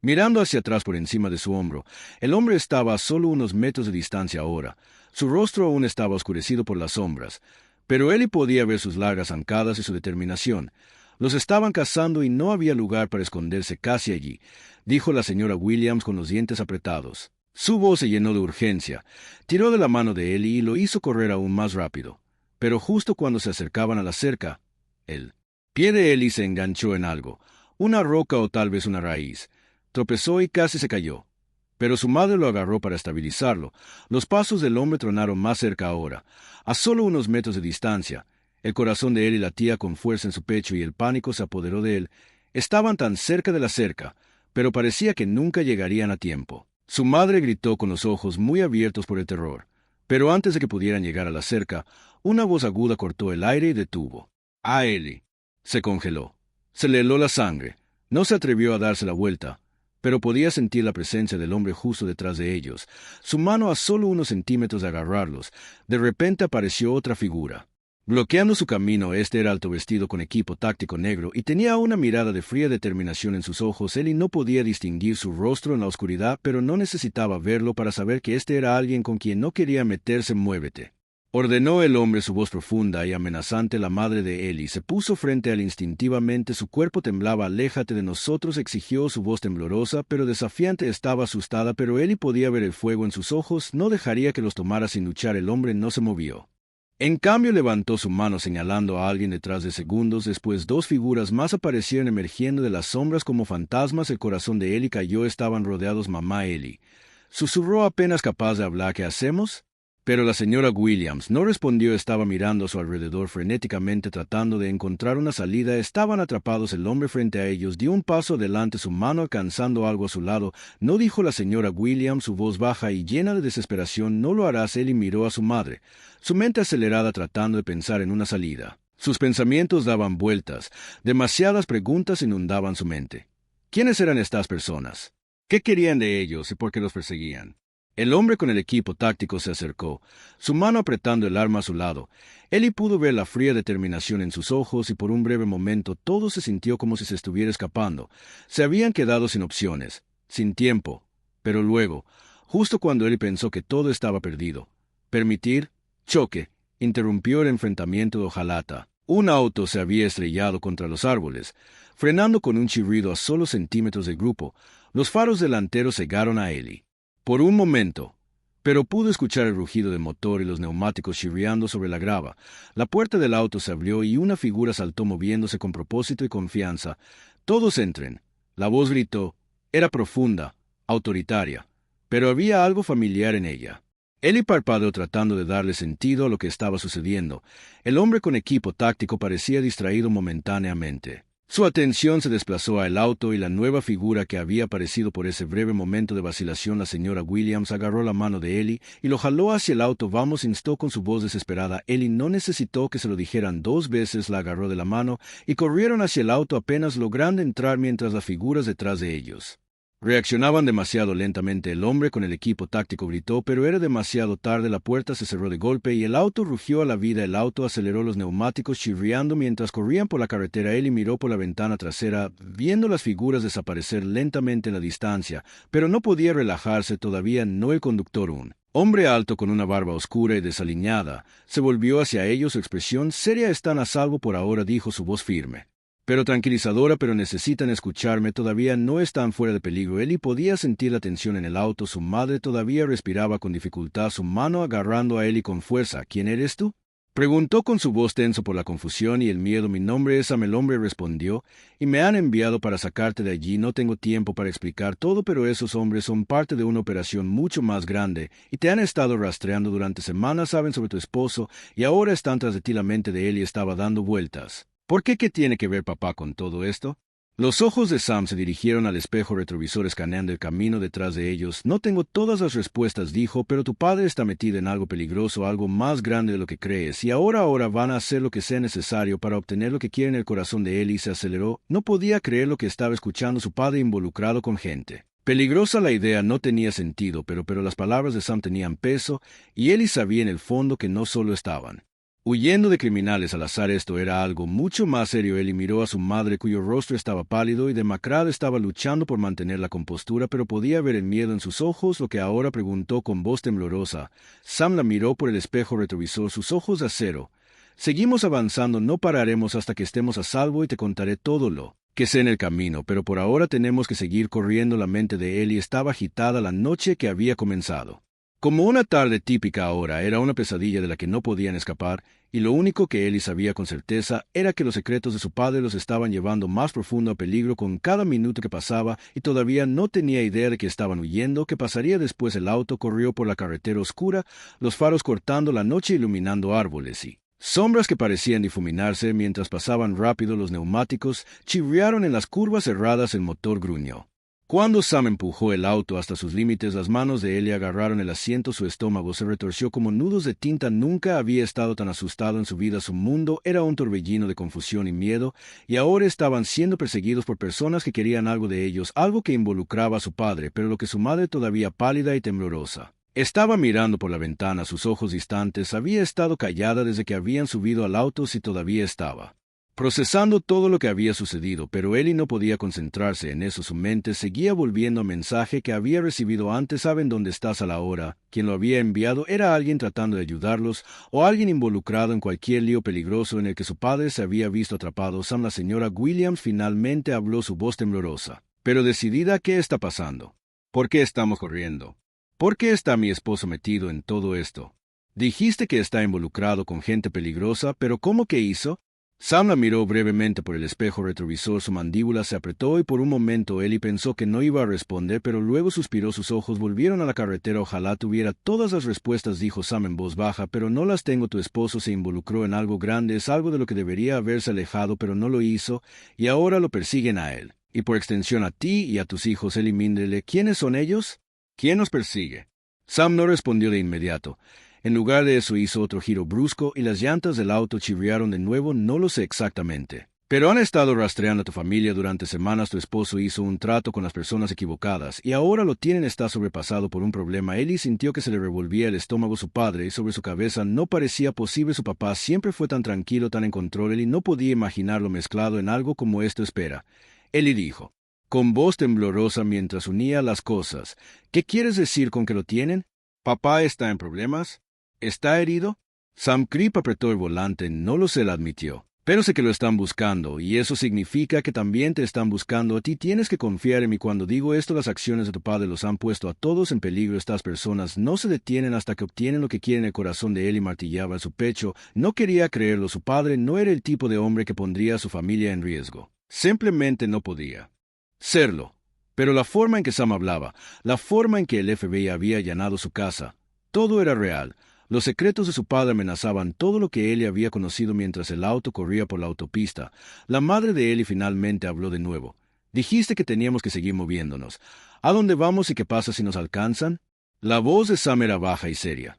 Mirando hacia atrás por encima de su hombro, el hombre estaba a solo unos metros de distancia ahora. Su rostro aún estaba oscurecido por las sombras, pero Ellie podía ver sus largas zancadas y su determinación. Los estaban cazando y no había lugar para esconderse casi allí, dijo la señora Williams con los dientes apretados. Su voz se llenó de urgencia. Tiró de la mano de Ellie y lo hizo correr aún más rápido. Pero justo cuando se acercaban a la cerca, el pie de Ellie se enganchó en algo, una roca o tal vez una raíz. Tropezó y casi se cayó. Pero su madre lo agarró para estabilizarlo. Los pasos del hombre tronaron más cerca ahora, a solo unos metros de distancia. El corazón de Ellie latía con fuerza en su pecho y el pánico se apoderó de él. Estaban tan cerca de la cerca, pero parecía que nunca llegarían a tiempo. Su madre gritó con los ojos muy abiertos por el terror. Pero antes de que pudieran llegar a la cerca, una voz aguda cortó el aire y detuvo a Ellie. Se congeló. Se le heló la sangre. No se atrevió a darse la vuelta, pero podía sentir la presencia del hombre justo detrás de ellos, su mano a solo unos centímetros de agarrarlos. De repente apareció otra figura. Bloqueando su camino, este era alto, vestido con equipo táctico negro y tenía una mirada de fría determinación en sus ojos. Ellie no podía distinguir su rostro en la oscuridad, pero no necesitaba verlo para saber que este era alguien con quien no quería meterse. Muévete, ordenó el hombre, su voz profunda y amenazante. La madre de Ellie se puso frente a él instintivamente, su cuerpo temblaba. Aléjate de nosotros, exigió, su voz temblorosa pero desafiante. Estaba asustada, pero Ellie podía ver el fuego en sus ojos. No dejaría que los tomara sin luchar. El hombre no se movió. En cambio, levantó su mano señalando a alguien detrás. De segundos después, dos figuras más aparecieron emergiendo de las sombras como fantasmas. El corazón de Ellie cayó. Estaban rodeados. Mamá Ellie susurró, apenas capaz de hablar. ¿Qué hacemos? Pero la señora Williams no respondió. Estaba mirando a su alrededor frenéticamente tratando de encontrar una salida. Estaban atrapados. El hombre frente a ellos dio un paso adelante, su mano alcanzando algo a su lado. No, dijo la señora Williams, su voz baja y llena de desesperación. No lo harás. Ellie miró a su madre, su mente acelerada tratando de pensar en una salida. Sus pensamientos daban vueltas. Demasiadas preguntas inundaban su mente. ¿Quiénes eran estas personas? ¿Qué querían de ellos y por qué los perseguían? El hombre con el equipo táctico se acercó, su mano apretando el arma a su lado. Ellie pudo ver la fría determinación en sus ojos y por un breve momento todo se sintió como si se estuviera escapando. Se habían quedado sin opciones, sin tiempo. Pero luego, justo cuando Ellie pensó que todo estaba perdido, permitir choque interrumpió el enfrentamiento de hojalata. Un auto se había estrellado contra los árboles, frenando con un chirrido a solo centímetros del grupo. Los faros delanteros cegaron a Ellie por un momento, pero pudo escuchar el rugido del motor y los neumáticos chirriando sobre la grava. La puerta del auto se abrió y una figura saltó moviéndose con propósito y confianza. «Todos entren», la voz gritó. Era profunda, autoritaria, pero había algo familiar en ella. Ellie parpadeó tratando de darle sentido a lo que estaba sucediendo. El hombre con equipo táctico parecía distraído momentáneamente. Su atención se desplazó al auto y la nueva figura que había aparecido. Por ese breve momento de vacilación, la señora Williams agarró la mano de Ellie y lo jaló hacia el auto. «Vamos», instó con su voz desesperada. Ellie no necesitó que se lo dijeran dos veces, la agarró de la mano y corrieron hacia el auto, apenas logrando entrar mientras las figuras detrás de ellos reaccionaban demasiado lentamente. El hombre con el equipo táctico gritó, pero era demasiado tarde. La puerta se cerró de golpe y el auto rugió a la vida. El auto aceleró, los neumáticos chirriando mientras corrían por la carretera. Ellie miró por la ventana trasera, viendo las figuras desaparecer lentamente en la distancia, pero no podía relajarse todavía. No, el conductor, un hombre alto con una barba oscura y desaliñada, se volvió hacia ellos, su expresión seria. «Están a salvo por ahora», dijo, su voz firme pero tranquilizadora. «Pero necesitan escucharme, todavía no están fuera de peligro». Ellie podía sentir la tensión en el auto. Su madre todavía respiraba con dificultad, su mano agarrando a Ellie con fuerza. «¿Quién eres tú?», preguntó con su voz tenso por la confusión y el miedo. «Mi nombre es Sam», el hombre respondió, «y me han enviado para sacarte de allí. No tengo tiempo para explicar todo, pero esos hombres son parte de una operación mucho más grande y te han estado rastreando durante semanas. Saben sobre tu esposo y ahora están tras de ti». La mente de Ellie estaba dando vueltas. «¿Por qué? ¿Qué tiene que ver papá con todo esto?». Los ojos de Sam se dirigieron al espejo retrovisor, escaneando el camino detrás de ellos. «No tengo todas las respuestas», dijo, «pero tu padre está metido en algo peligroso, algo más grande de lo que crees, y ahora van a hacer lo que sea necesario para obtener lo que quieren». El corazón de Ellie se aceleró. No podía creer lo que estaba escuchando, su padre involucrado con gente peligrosa. La idea no tenía sentido, pero las palabras de Sam tenían peso, y Ellie sabía en el fondo que no solo estaban Huyendo de criminales al azar, esto era algo mucho más serio. Ellie miró a su madre, cuyo rostro estaba pálido y demacrado. Estaba luchando por mantener la compostura, pero podía ver el miedo en sus ojos, lo que ahora preguntó con voz temblorosa. Sam la miró por el espejo retrovisor, sus ojos de acero. Seguimos avanzando, no pararemos hasta que estemos a salvo y te contaré todo lo que sé en el camino, pero por ahora tenemos que seguir corriendo. La mente de Ellie estaba agitada. La noche que había comenzado como una tarde típica ahora era una pesadilla de la que no podían escapar, y lo único que Ellie sabía con certeza era que los secretos de su padre los estaban llevando más profundo a peligro con cada minuto que pasaba, y todavía no tenía idea de que estaban huyendo. ¿Qué pasaría después? El auto corrió por la carretera oscura, los faros cortando la noche, iluminando árboles y sombras que parecían difuminarse mientras pasaban rápido. Los neumáticos chirriaron en las curvas cerradas, el motor gruñó. Cuando Sam empujó el auto hasta sus límites, las manos de Ellie agarraron el asiento, su estómago se retorció como nudos de tinta. Nunca había estado tan asustado en su vida. Su mundo era un torbellino de confusión y miedo, y ahora estaban siendo perseguidos por personas que querían algo de ellos, algo que involucraba a su padre, pero lo que su madre, todavía pálida y temblorosa, estaba mirando por la ventana. Sus ojos distantes. Había estado callada desde que habían subido al auto. Si todavía estaba procesando todo lo que había sucedido, pero Ellie no podía concentrarse en eso. Su mente seguía volviendo a mensaje que había recibido antes. ¿Saben dónde estás a la hora? Quien lo había enviado era alguien tratando de ayudarlos, o alguien involucrado en cualquier lío peligroso en el que su padre se había visto atrapado. Sam, la señora Williams, finalmente habló, su voz temblorosa, pero decidida. ¿Qué está pasando? ¿Por qué estamos corriendo? ¿Por qué está mi esposo metido en todo esto? Dijiste que está involucrado con gente peligrosa, pero ¿cómo que hizo? Sam la miró brevemente por el espejo retrovisor. Su mandíbula se apretó y por un momento Ellie pensó que no iba a responder, pero luego suspiró. Sus ojos volvieron a la carretera. Ojalá tuviera todas las respuestas, dijo Sam en voz baja, pero no las tengo. Tu esposo se involucró en algo grande, es algo de lo que debería haberse alejado, pero no lo hizo, y ahora lo persiguen a él, y por extensión a ti y a tus hijos. Ellie, míndele. ¿Quiénes son ellos? ¿Quién nos persigue? Sam no respondió de inmediato. En lugar de eso hizo otro giro brusco y las llantas del auto chirriaron de nuevo. No lo sé exactamente, pero han estado rastreando a tu familia durante semanas. Tu esposo hizo un trato con las personas equivocadas y ahora lo tienen. Está sobrepasado por un problema. Ellie sintió que se le revolvía el estómago. Su padre sobre su cabeza no parecía posible. Su papá siempre fue tan tranquilo, tan en control. Ellie no podía imaginarlo mezclado en algo como esto. Espera, Ellie dijo, con voz temblorosa mientras unía las cosas. ¿Qué quieres decir con que lo tienen? ¿Papá está en problemas? ¿Está herido? Sam Cripp apretó el volante. No lo sé, la admitió. Pero sé que lo están buscando, y eso significa que también te están buscando a ti. Tienes que confiar en mí cuando digo esto. Las acciones de tu padre los han puesto a todos en peligro. Estas personas no se detienen hasta que obtienen lo que quieren. El corazón de Ellie martillaba en su pecho. No quería creerlo. Su padre no era el tipo de hombre que pondría a su familia en riesgo. Simplemente no podía serlo. Pero la forma en que Sam hablaba, la forma en que el FBI había allanado su casa, todo era real. Los secretos de su padre amenazaban todo lo que Ellie había conocido mientras el auto corría por la autopista. La madre de Ellie finalmente habló de nuevo. Dijiste que teníamos que seguir moviéndonos. ¿A dónde vamos y qué pasa si nos alcanzan? La voz de Sam era baja y seria.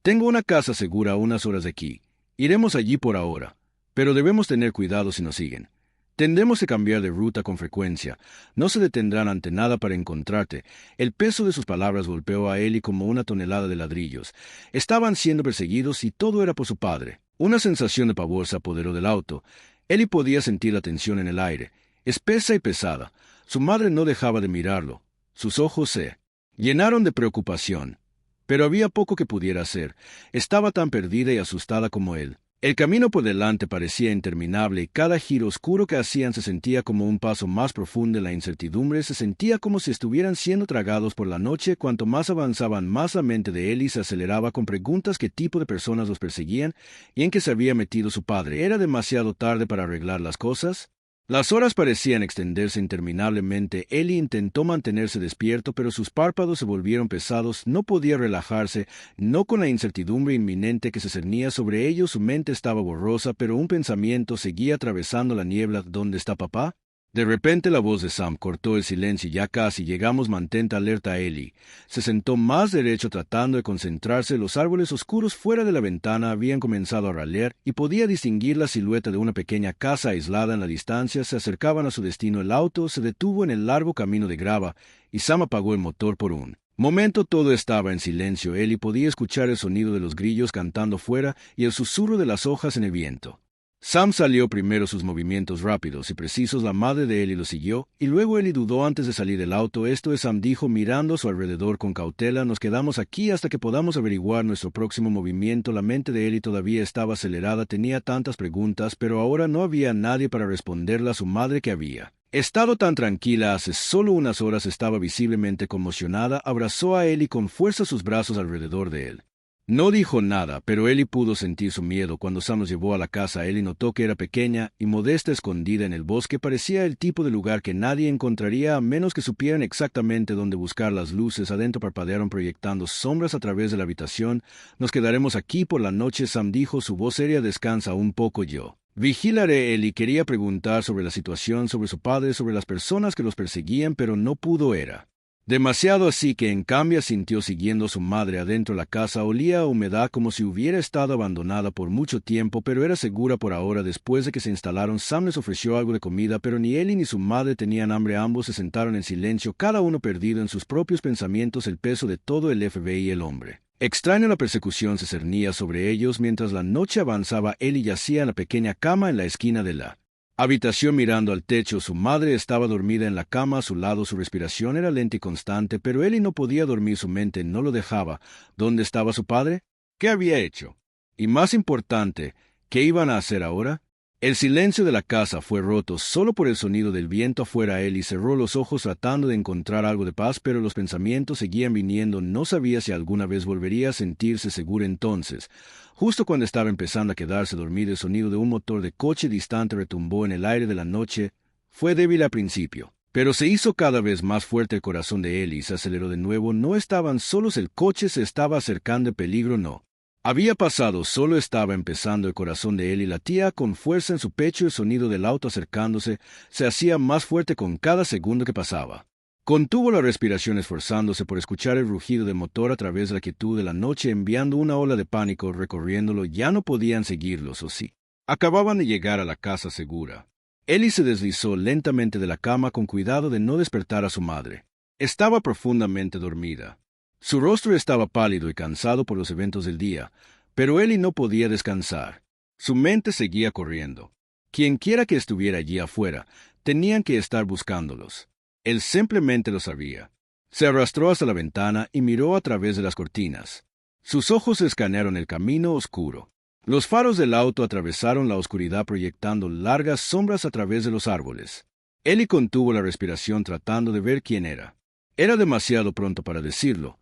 Tengo una casa segura a unas horas de aquí. Iremos allí por ahora, pero debemos tener cuidado si nos siguen. Tendremos que cambiar de ruta con frecuencia. No se detendrán ante nada para encontrarte. El peso de sus palabras golpeó a Ellie como una tonelada de ladrillos. Estaban siendo perseguidos y todo era por su padre. Una sensación de pavor se apoderó del auto. Ellie podía sentir la tensión en el aire, espesa y pesada. Su madre no dejaba de mirarlo. Sus ojos se llenaron de preocupación. Pero había poco que pudiera hacer. Estaba tan perdida y asustada como él. El camino por delante parecía interminable y cada giro oscuro que hacían se sentía como un paso más profundo. La incertidumbre se sentía como si estuvieran siendo tragados por la noche. Cuanto más avanzaban, más la mente de Ellie se aceleraba con preguntas: ¿qué tipo de personas los perseguían y en qué se había metido su padre? ¿Era demasiado tarde para arreglar las cosas? Las horas parecían extenderse interminablemente. Ellie intentó mantenerse despierto, pero sus párpados se volvieron pesados. No podía relajarse, no con la incertidumbre inminente que se cernía sobre ellos. Su mente estaba borrosa, pero un pensamiento seguía atravesando la niebla. ¿Dónde está papá? De repente la voz de Sam cortó el silencio. Ya casi llegamos. Mantente alerta, Ellie. Se sentó más derecho tratando de concentrarse. Los árboles oscuros fuera de la ventana habían comenzado a ralear y podía distinguir la silueta de una pequeña casa aislada en la distancia. Se acercaban a su destino. El auto se detuvo en el largo camino de grava y Sam apagó el motor por un Momento todo estaba en silencio. Eli podía escuchar el sonido de los grillos cantando fuera y el susurro de las hojas en el viento. Sam salió primero, sus movimientos rápidos y precisos. La madre de Eli lo siguió, y luego Eli dudó antes de salir del auto. Esto es, Sam dijo mirando a su alrededor con cautela. Nos quedamos aquí hasta que podamos averiguar nuestro próximo movimiento. La mente de Eli todavía estaba acelerada, tenía tantas preguntas, pero ahora no había nadie para responderle. A su madre, que había estado tan tranquila hace solo unas horas, estaba visiblemente conmocionada. Abrazó a Eli con fuerza, sus brazos alrededor de él. No dijo nada, pero Eli pudo sentir su miedo. Cuando Sam los llevó a la casa, Eli notó que era pequeña y modesta, escondida en el bosque. Parecía el tipo de lugar que nadie encontraría a menos que supieran exactamente dónde buscar. Las luces adentro parpadearon, proyectando sombras a través de la habitación. Nos quedaremos aquí por la noche, Sam dijo, su voz seria. Descansa un poco, yo vigilaré. Eli quería preguntar sobre la situación, sobre su padre, sobre las personas que los perseguían, pero no pudo. Era demasiado, así que en cambio sintió siguiendo a su madre adentro. La casa olía a humedad, como si hubiera estado abandonada por mucho tiempo, pero era segura por ahora. Después de que se instalaron, Sam les ofreció algo de comida, pero ni Eli ni su madre tenían hambre. Ambos se sentaron en silencio, cada uno perdido en sus propios pensamientos. El peso de todo el FBI y el hombre extraño, la persecución, se cernía sobre ellos. Mientras la noche avanzaba, Eli yacía en la pequeña cama en la esquina de la habitación mirando al techo. Su madre estaba dormida en la cama a su lado. Su respiración era lenta y constante, pero Eli no podía dormir. Su mente no lo dejaba. ¿Dónde estaba su padre? ¿Qué había hecho? Y más importante, ¿qué iban a hacer ahora? El silencio de la casa fue roto solo por el sonido del viento afuera. Eli cerró los ojos tratando de encontrar algo de paz, pero los pensamientos seguían viniendo. No sabía si alguna vez volvería a sentirse segura. Entonces, justo cuando estaba empezando a quedarse dormido, el sonido de un motor de coche distante retumbó en el aire de la noche. Fue débil al principio, pero se hizo cada vez más fuerte. El corazón de Eli se aceleró de nuevo. No estaban solos, el coche se estaba acercando. El peligro no había pasado, solo estaba empezando. El corazón de Eli latía con fuerza en su pecho. El sonido del auto acercándose se hacía más fuerte con cada segundo que pasaba. Contuvo la respiración, esforzándose por escuchar el rugido del motor a través de la quietud de la noche, enviando una ola de pánico recorriéndolo. Ya no podían seguirlos, o sí. Acababan de llegar a la casa segura. Eli se deslizó lentamente de la cama con cuidado de no despertar a su madre. Estaba profundamente dormida. Su rostro estaba pálido y cansado por los eventos del día, pero Eli no podía descansar. Su mente seguía corriendo. Quienquiera que estuviera allí afuera, tenían que estar buscándolos. Él simplemente lo sabía. Se arrastró hasta la ventana y miró a través de las cortinas. Sus ojos escanearon el camino oscuro. Los faros del auto atravesaron la oscuridad, proyectando largas sombras a través de los árboles. Eli contuvo la respiración tratando de ver quién era. Era demasiado pronto para decirlo,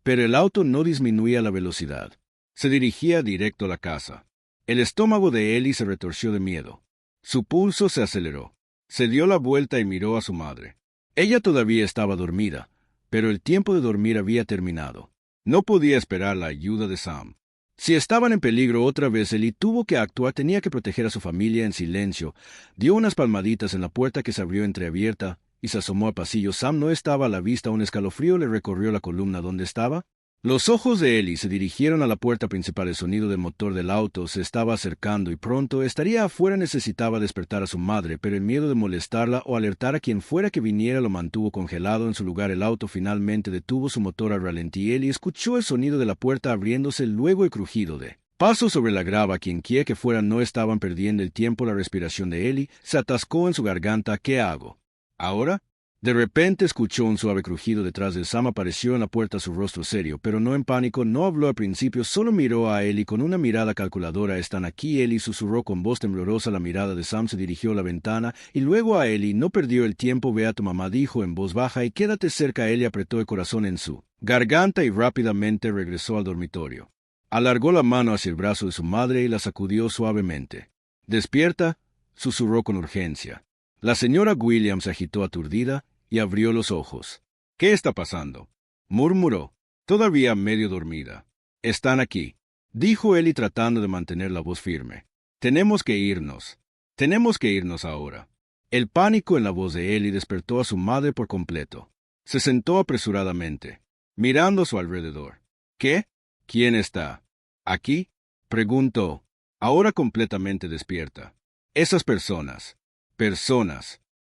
pero el auto no disminuía la velocidad. Se dirigía directo a la casa. El estómago de Eli se retorció de miedo. Su pulso se aceleró. Se dio la vuelta y miró a su madre. Ella todavía estaba dormida, pero el tiempo de dormir había terminado. No podía esperar la ayuda de Sam. Si estaban en peligro otra vez, Eli tuvo que actuar. Tenía que proteger a su familia. En silencio, dio unas palmaditas en la puerta, que se abrió entreabierta, y se asomó al pasillo. Sam no estaba a la vista. Un escalofrío le recorrió la columna. ¿Dónde estaba? Los ojos de Eli se dirigieron a la puerta principal. El sonido del motor del auto se estaba acercando y pronto estaría afuera. Necesitaba despertar a su madre, pero el miedo de molestarla o alertar a quien fuera que viniera lo mantuvo congelado en su lugar. El auto finalmente detuvo su motor al ralentí. Eli escuchó el sonido de la puerta abriéndose, luego el crujido de pasos sobre la grava. Quienquiera que fuera, no estaban perdiendo el tiempo. La respiración de Eli se atascó en su garganta. ¿Qué hago ahora? De repente escuchó un suave crujido detrás de Sam. Apareció en la puerta, su rostro serio, pero no en pánico. No habló al principio, solo miró a Eli con una mirada calculadora. ¿Están aquí? Eli susurró con voz temblorosa. La mirada de Sam se dirigió a la ventana y luego a Eli. No perdió el tiempo. Ve a tu mamá, dijo en voz baja, y quédate cerca. Eli apretó el corazón en su garganta y rápidamente regresó al dormitorio. Alargó la mano hacia el brazo de su madre y la sacudió suavemente. ¿Despierta?, susurró con urgencia. La señora Williams se agitó aturdida y abrió los ojos. ¿Qué está pasando?, murmuró, todavía medio dormida. Están aquí, dijo Eli tratando de mantener la voz firme. Tenemos que irnos. Tenemos que irnos ahora. El pánico en la voz de Eli despertó a su madre por completo. Se sentó apresuradamente, mirando a su alrededor. ¿Qué? ¿Quién está aquí?, preguntó, ahora completamente despierta. Esas personas,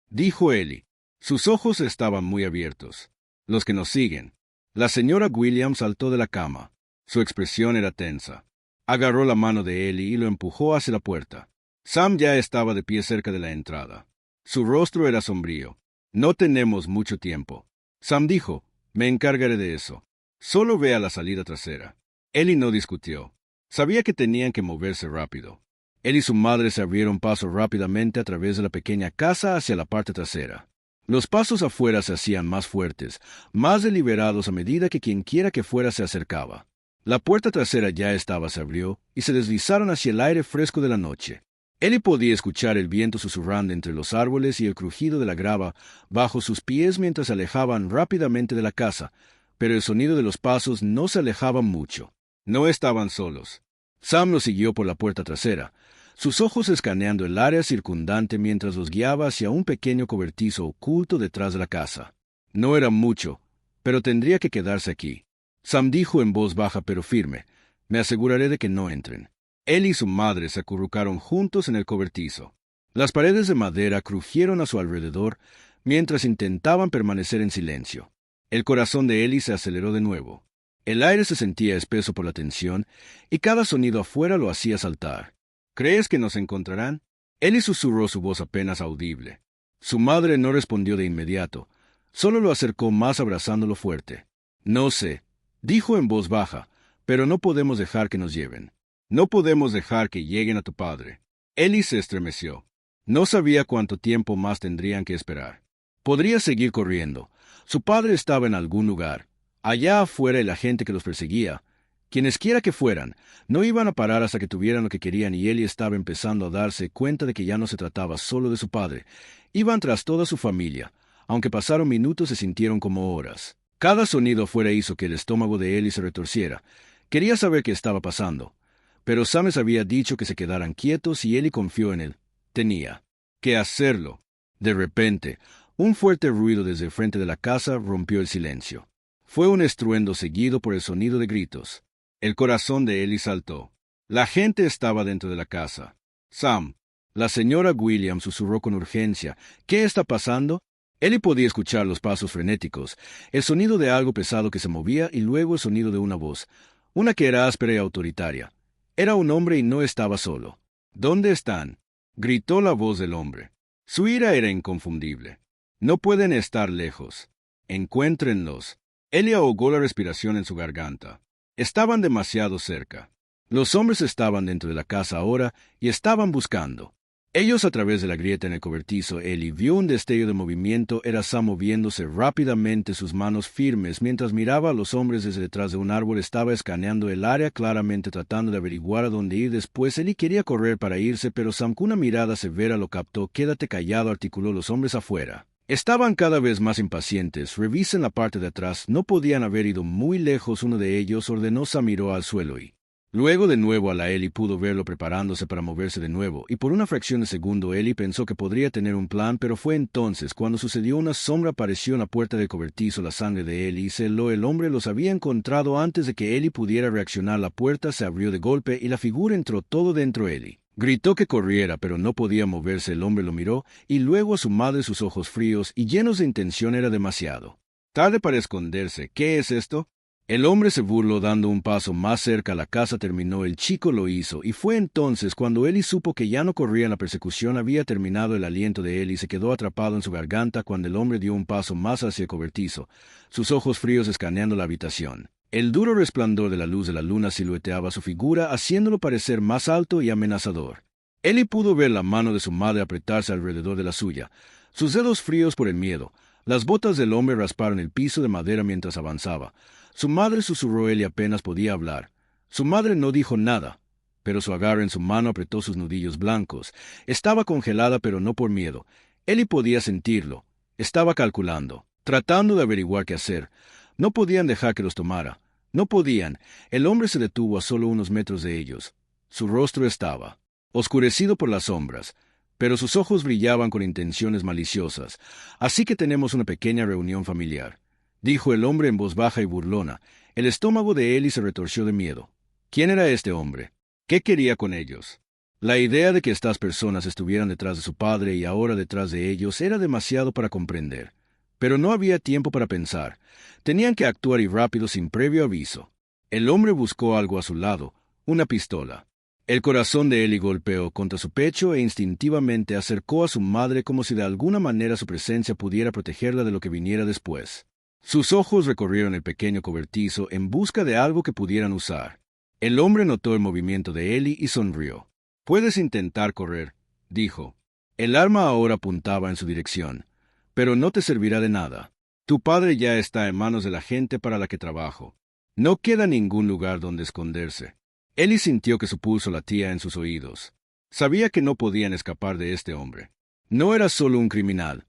dijo Eli. Sus ojos estaban muy abiertos. Los que nos siguen. La señora Williams saltó de la cama. Su expresión era tensa. Agarró la mano de Ellie y lo empujó hacia la puerta. Sam ya estaba de pie cerca de la entrada. Su rostro era sombrío. No tenemos mucho tiempo. Sam dijo, me encargaré de eso. Solo ve a la salida trasera. Ellie no discutió. Sabía que tenían que moverse rápido. Él y su madre se abrieron paso rápidamente a través de la pequeña casa hacia la parte trasera. Los pasos afuera se hacían más fuertes, más deliberados a medida que quienquiera que fuera se acercaba. La puerta trasera ya se abrió y se deslizaron hacia el aire fresco de la noche. Ellie podía escuchar el viento susurrando entre los árboles y el crujido de la grava bajo sus pies mientras se alejaban rápidamente de la casa, pero el sonido de los pasos no se alejaba mucho. No estaban solos. Sam los siguió por la puerta trasera, sus ojos escaneando el área circundante mientras los guiaba hacia un pequeño cobertizo oculto detrás de la casa. No era mucho, pero tendría que quedarse aquí. Sam dijo en voz baja pero firme, me aseguraré de que no entren. Él y su madre se acurrucaron juntos en el cobertizo. Las paredes de madera crujieron a su alrededor mientras intentaban permanecer en silencio. El corazón de Ellie se aceleró de nuevo. El aire se sentía espeso por la tensión y cada sonido afuera lo hacía saltar. ¿Crees que nos encontrarán? Ellie susurró su voz apenas audible. Su madre no respondió de inmediato, solo lo acercó más abrazándolo fuerte. No sé, dijo en voz baja, pero no podemos dejar que nos lleven. No podemos dejar que lleguen a tu padre. Ellie se estremeció. No sabía cuánto tiempo más tendrían que esperar. Podría seguir corriendo. Su padre estaba en algún lugar. Allá afuera y la gente que los perseguía. Quienesquiera que fueran, no iban a parar hasta que tuvieran lo que querían y Ellie estaba empezando a darse cuenta de que ya no se trataba solo de su padre. Iban tras toda su familia. Aunque pasaron minutos se sintieron como horas. Cada sonido afuera hizo que el estómago de Ellie se retorciera. Quería saber qué estaba pasando. Pero Sam les había dicho que se quedaran quietos y Ellie confió en él. Tenía que hacerlo. De repente, un fuerte ruido desde el frente de la casa rompió el silencio. Fue un estruendo seguido por el sonido de gritos. El corazón de Ellie saltó. La gente estaba dentro de la casa. Sam, la señora Williams susurró con urgencia. ¿Qué está pasando? Ellie podía escuchar los pasos frenéticos, el sonido de algo pesado que se movía y luego el sonido de una voz, una que era áspera y autoritaria. Era un hombre y no estaba solo. ¿Dónde están? Gritó la voz del hombre. Su ira era inconfundible. No pueden estar lejos. Encuéntrenlos. Ellie ahogó la respiración en su garganta. Estaban demasiado cerca. Los hombres estaban dentro de la casa ahora y estaban buscando. Ellos a través de la grieta en el cobertizo, Ellie vio un destello de movimiento. Era Sam moviéndose rápidamente, sus manos firmes, mientras miraba a los hombres desde detrás de un árbol. Estaba escaneando el área claramente tratando de averiguar a dónde ir después. Ellie quería correr para irse, pero Sam con una mirada severa lo captó. Quédate callado, articuló. Los hombres afuera estaban cada vez más impacientes. Revisen la parte de atrás. No podían haber ido muy lejos. Uno de ellos ordenó. Sam miró al suelo y luego de nuevo a la Ellie pudo verlo preparándose para moverse de nuevo, y por una fracción de segundo Ellie pensó que podría tener un plan, pero fue entonces cuando sucedió. Una sombra apareció en la puerta del cobertizo. La sangre de Ellie se heló. El hombre los había encontrado antes de que Ellie pudiera reaccionar. La puerta se abrió de golpe y la figura entró todo dentro. Ellie gritó que corriera, pero no podía moverse. El hombre lo miró, y luego a su madre. Sus ojos fríos y llenos de intención. Era demasiado tarde para esconderse. ¿Qué es esto? El hombre se burló dando un paso más cerca a la casa. Terminó. El chico lo hizo, y fue entonces cuando Ellie supo que ya no corría. La persecución había terminado. El aliento de Ellie se quedó atrapado en su garganta cuando el hombre dio un paso más hacia el cobertizo, sus ojos fríos escaneando la habitación. El duro resplandor de la luz de la luna silueteaba su figura, haciéndolo parecer más alto y amenazador. Ellie pudo ver la mano de su madre apretarse alrededor de la suya, sus dedos fríos por el miedo. Las botas del hombre rasparon el piso de madera mientras avanzaba. Su madre susurró. Ellie apenas podía hablar. Su madre no dijo nada, pero su agarre en su mano apretó sus nudillos blancos. Estaba congelada, pero no por miedo. Ellie podía sentirlo. Estaba calculando, tratando de averiguar qué hacer. No podían dejar que los tomara. No podían. El hombre se detuvo a solo unos metros de ellos. Su rostro estaba oscurecido por las sombras, pero sus ojos brillaban con intenciones maliciosas. Así que tenemos una pequeña reunión familiar, dijo el hombre en voz baja y burlona. El estómago de Ellie se retorció de miedo. ¿Quién era este hombre? ¿Qué quería con ellos? La idea de que estas personas estuvieran detrás de su padre y ahora detrás de ellos era demasiado para comprender. Pero no había tiempo para pensar. Tenían que actuar y rápido sin previo aviso. El hombre buscó algo a su lado, una pistola. El corazón de Eli golpeó contra su pecho e instintivamente acercó a su madre como si de alguna manera su presencia pudiera protegerla de lo que viniera después. Sus ojos recorrieron el pequeño cobertizo en busca de algo que pudieran usar. El hombre notó el movimiento de Eli y sonrió. «Puedes intentar correr», dijo. El arma ahora apuntaba en su dirección. «Pero no te servirá de nada. Tu padre ya está en manos de la gente para la que trabajo. No queda ningún lugar donde esconderse». Eli sintió que su pulso latía en sus oídos. Sabía que no podían escapar de este hombre. No era solo un criminal.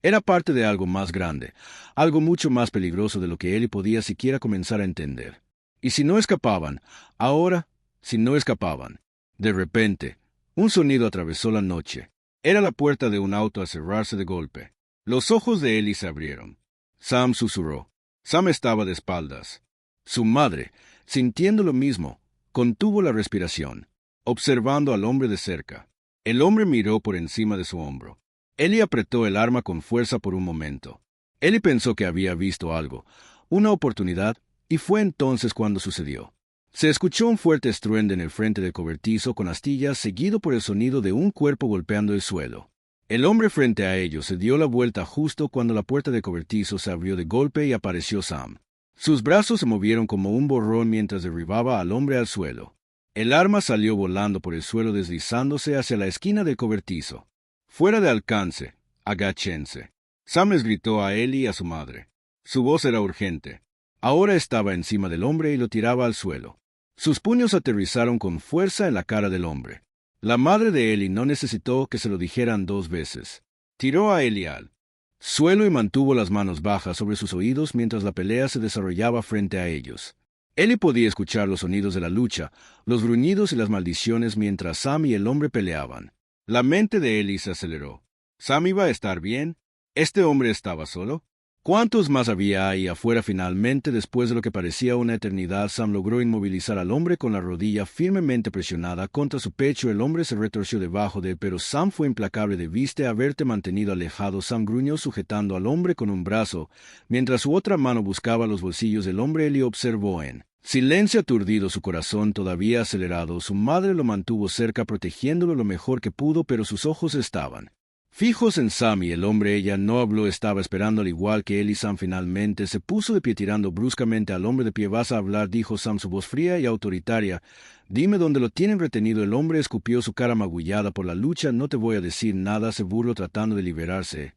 Era parte de algo más grande, algo mucho más peligroso de lo que Eli podía siquiera comenzar a entender. Y si no escapaban, ahora, si no escapaban. De repente, un sonido atravesó la noche. Era la puerta de un auto a cerrarse de golpe. Los ojos de Eli se abrieron. Sam susurró. Sam estaba de espaldas. Su madre, sintiendo lo mismo, contuvo la respiración, observando al hombre de cerca. El hombre miró por encima de su hombro. Eli apretó el arma con fuerza por un momento. Eli pensó que había visto algo, una oportunidad, y fue entonces cuando sucedió. Se escuchó un fuerte estruendo en el frente del cobertizo con astillas, seguido por el sonido de un cuerpo golpeando el suelo. El hombre frente a ellos se dio la vuelta justo cuando la puerta del cobertizo se abrió de golpe y apareció Sam. Sus brazos se movieron como un borrón mientras derribaba al hombre al suelo. El arma salió volando por el suelo deslizándose hacia la esquina del cobertizo. «Fuera de alcance, agáchense». Sam les gritó a Eli y a su madre. Su voz era urgente. Ahora estaba encima del hombre y lo tiraba al suelo. Sus puños aterrizaron con fuerza en la cara del hombre. La madre de Eli no necesitó que se lo dijeran dos veces. Tiró a Eli al suelo y mantuvo las manos bajas sobre sus oídos mientras la pelea se desarrollaba frente a ellos. Eli podía escuchar los sonidos de la lucha, los gruñidos y las maldiciones mientras Sam y el hombre peleaban. La mente de Eli se aceleró. ¿Sam iba a estar bien? ¿Este hombre estaba solo? ¿Cuántos más había ahí afuera? Finalmente, después de lo que parecía una eternidad, Sam logró inmovilizar al hombre con la rodilla firmemente presionada contra su pecho. El hombre se retorció debajo de él, pero Sam fue implacable. «Debiste haberte mantenido alejado». Sam gruñó sujetando al hombre con un brazo, mientras su otra mano buscaba los bolsillos del hombre. Eli observó en silencio aturdido, su corazón todavía acelerado. Su madre lo mantuvo cerca, protegiéndolo lo mejor que pudo, pero sus ojos estaban fijos en Sam y el hombre. Ella no habló, estaba esperando al igual que él, y Sam finalmente se puso de pie tirando bruscamente al hombre de pie. «¿Vas a hablar?», dijo Sam, su voz fría y autoritaria. «Dime dónde lo tienen retenido». El hombre escupió, su cara magullada por la lucha. «No te voy a decir nada», se burló tratando de liberarse.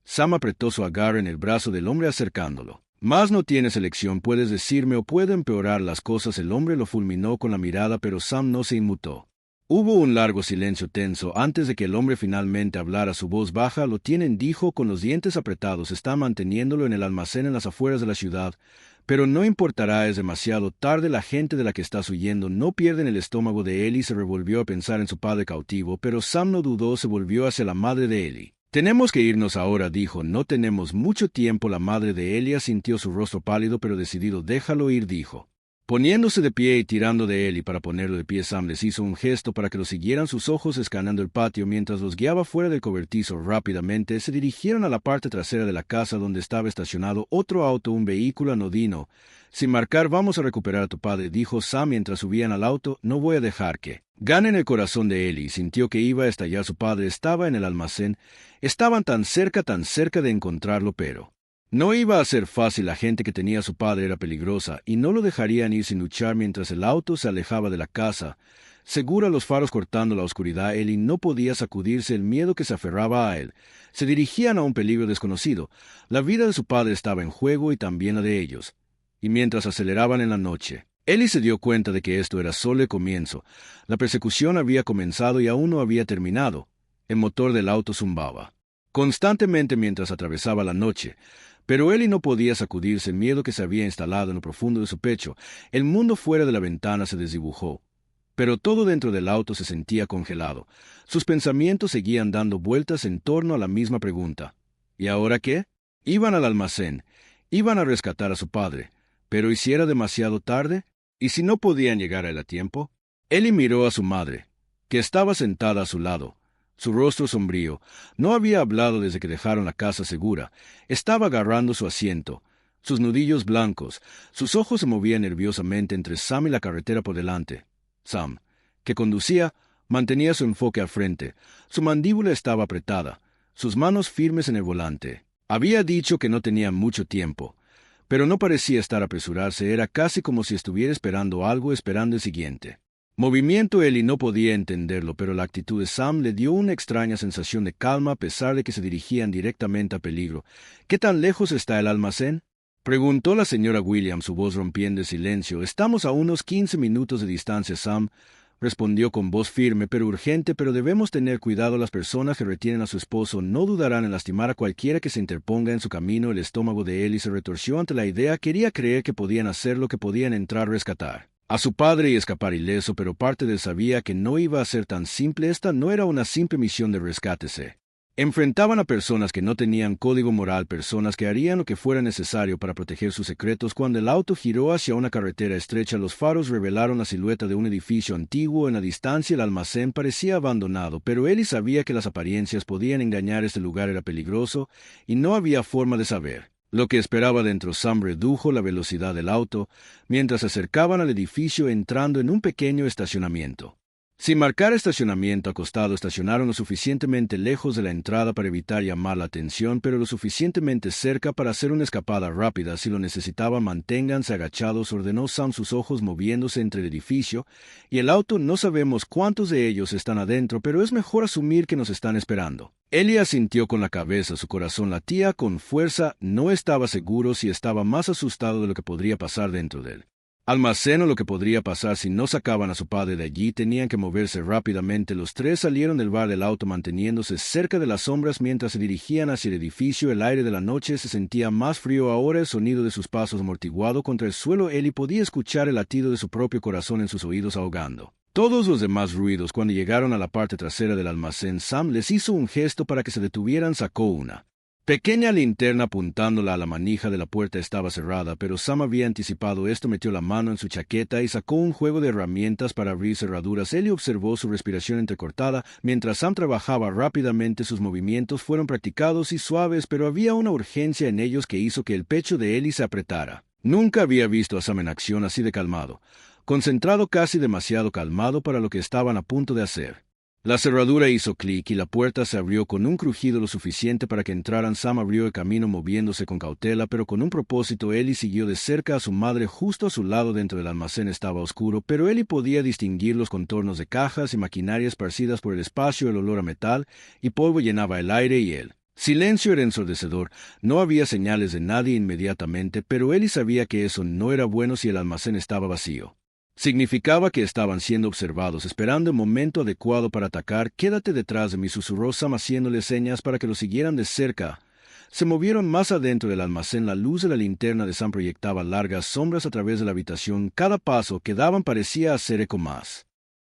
Sam apretó su agarre en el brazo del hombre acercándolo. «Más no tienes elección, puedes decirme o puedo empeorar las cosas». El hombre lo fulminó con la mirada, pero Sam no se inmutó. Hubo un largo silencio tenso antes de que el hombre finalmente hablara. Su voz baja: «Lo tienen», dijo con los dientes apretados. «Está manteniéndolo en el almacén en las afueras de la ciudad. Pero no importará, es demasiado tarde. La gente de la que estás huyendo no pierden el estómago». De Eli se revolvió a pensar en su padre cautivo, pero Sam no dudó, se volvió hacia la madre de Eli. «Tenemos que irnos ahora», dijo. «No tenemos mucho tiempo». La madre de Eli sintió su rostro pálido pero decidido. «Déjalo ir», dijo. Poniéndose de pie y tirando de Eli para ponerlo de pie, Sam les hizo un gesto para que lo siguieran, sus ojos escaneando el patio mientras los guiaba fuera del cobertizo. Rápidamente se dirigieron a la parte trasera de la casa donde estaba estacionado otro auto, un vehículo anodino. «Sin marcar, vamos a recuperar a tu padre», dijo Sam mientras subían al auto. «No voy a dejar que ganen el corazón de Eli». Sintió que iba a estallar. Su padre estaba en el almacén. Estaban tan cerca de encontrarlo, pero no iba a ser fácil. La gente que tenía a su padre era peligrosa y no lo dejarían ir sin luchar. Mientras el auto se alejaba de la casa, segura, los faros cortando la oscuridad, Eli no podía sacudirse el miedo que se aferraba a él. Se dirigían a un peligro desconocido. La vida de su padre estaba en juego y también la de ellos. Y mientras aceleraban en la noche, Eli se dio cuenta de que esto era solo el comienzo. La persecución había comenzado y aún no había terminado. El motor del auto zumbaba constantemente mientras atravesaba la noche, pero Eli no podía sacudirse el miedo que se había instalado en lo profundo de su pecho. El mundo fuera de la ventana se desdibujó, pero todo dentro del auto se sentía congelado. Sus pensamientos seguían dando vueltas en torno a la misma pregunta. ¿Y ahora qué? Iban al almacén, iban a rescatar a su padre, pero ¿y si era demasiado tarde? ¿Y si no podían llegar a él a tiempo? Eli miró a su madre, que estaba sentada a su lado, Su rostro sombrío. No había hablado desde que dejaron la casa segura. Estaba agarrando su asiento. Sus nudillos blancos. Sus ojos se movían nerviosamente entre Sam y la carretera por delante. Sam, que conducía, mantenía su enfoque al frente. Su mandíbula estaba apretada, sus manos firmes en el volante. Había dicho que no tenía mucho tiempo, pero no parecía estar a apresurarse. Era casi como si estuviera esperando algo, esperando el siguiente movimiento. Ellie no podía entenderlo, pero la actitud de Sam le dio una extraña sensación de calma a pesar de que se dirigían directamente a peligro. ¿Qué tan lejos está el almacén?, preguntó la señora Williams, su voz rompiendo el silencio. Estamos a unos 15 minutos de distancia, Sam, respondió con voz firme pero urgente, pero debemos tener cuidado. Las personas que retienen a su esposo no dudarán en lastimar a cualquiera que se interponga en su camino. El estómago de Ellie se retorció ante la idea. Quería creer que podían hacerlo, que podían entrar a rescatar a su padre y escapar ileso, pero parte de él sabía que no iba a ser tan simple. Esta no era una simple misión de rescate. Se enfrentaban a personas que no tenían código moral, personas que harían lo que fuera necesario para proteger sus secretos. Cuando el auto giró hacia una carretera estrecha, los faros revelaron la silueta de un edificio antiguo. En la distancia, el almacén parecía abandonado, pero Ellie sabía que las apariencias podían engañar. Este lugar era peligroso y no había forma de saber lo que esperaba dentro. Sam redujo la velocidad del auto mientras se acercaban al edificio, entrando en un pequeño estacionamiento. Sin marcar estacionamiento acostado, estacionaron lo suficientemente lejos de la entrada para evitar llamar la atención, pero lo suficientemente cerca para hacer una escapada rápida. Si lo necesitaban, manténganse agachados, ordenó Sam, sus ojos moviéndose entre el edificio y el auto. No sabemos cuántos de ellos están adentro, pero es mejor asumir que nos están esperando. Ellie asintió con la cabeza, su corazón latía con fuerza. No estaba seguro si estaba más asustado de lo que podría pasar dentro del almacén o lo que podría pasar si no sacaban a su padre de allí. Tenían que moverse rápidamente. Los tres salieron del bar del auto manteniéndose cerca de las sombras mientras se dirigían hacia el edificio. El aire de la noche se sentía más frío ahora, el sonido de sus pasos amortiguado contra el suelo. Ellie podía escuchar el latido de su propio corazón en sus oídos, ahogando todos los demás ruidos. Cuando llegaron a la parte trasera del almacén, Sam les hizo un gesto para que se detuvieran. Sacó una pequeña linterna apuntándola a la manija de la puerta. Estaba cerrada, pero Sam había anticipado esto. Metió la mano en su chaqueta y sacó un juego de herramientas para abrir cerraduras. Ellie observó su respiración entrecortada mientras Sam trabajaba rápidamente. Sus movimientos fueron practicados y suaves, pero había una urgencia en ellos que hizo que el pecho de Ellie se apretara. Nunca había visto a Sam en acción así de calmado, concentrado, casi demasiado calmado para lo que estaban a punto de hacer. La cerradura hizo clic y la puerta se abrió con un crujido lo suficiente para que entraran. Sam abrió el camino moviéndose con cautela, pero con un propósito. Ellie siguió de cerca a su madre justo a su lado. Dentro del almacén estaba oscuro, pero Ellie podía distinguir los contornos de cajas y maquinaria esparcidas por el espacio. El olor a metal y polvo llenaba el aire y el silencio era ensordecedor. No había señales de nadie inmediatamente, pero Ellie sabía que eso no era bueno. Si el almacén estaba vacío, significaba que estaban siendo observados, esperando el momento adecuado para atacar. Quédate detrás de mí, susurró Sam haciéndole señas para que lo siguieran de cerca. Se movieron más adentro del almacén. La luz de la linterna de Sam proyectaba largas sombras a través de la habitación. Cada paso que daban parecía hacer eco más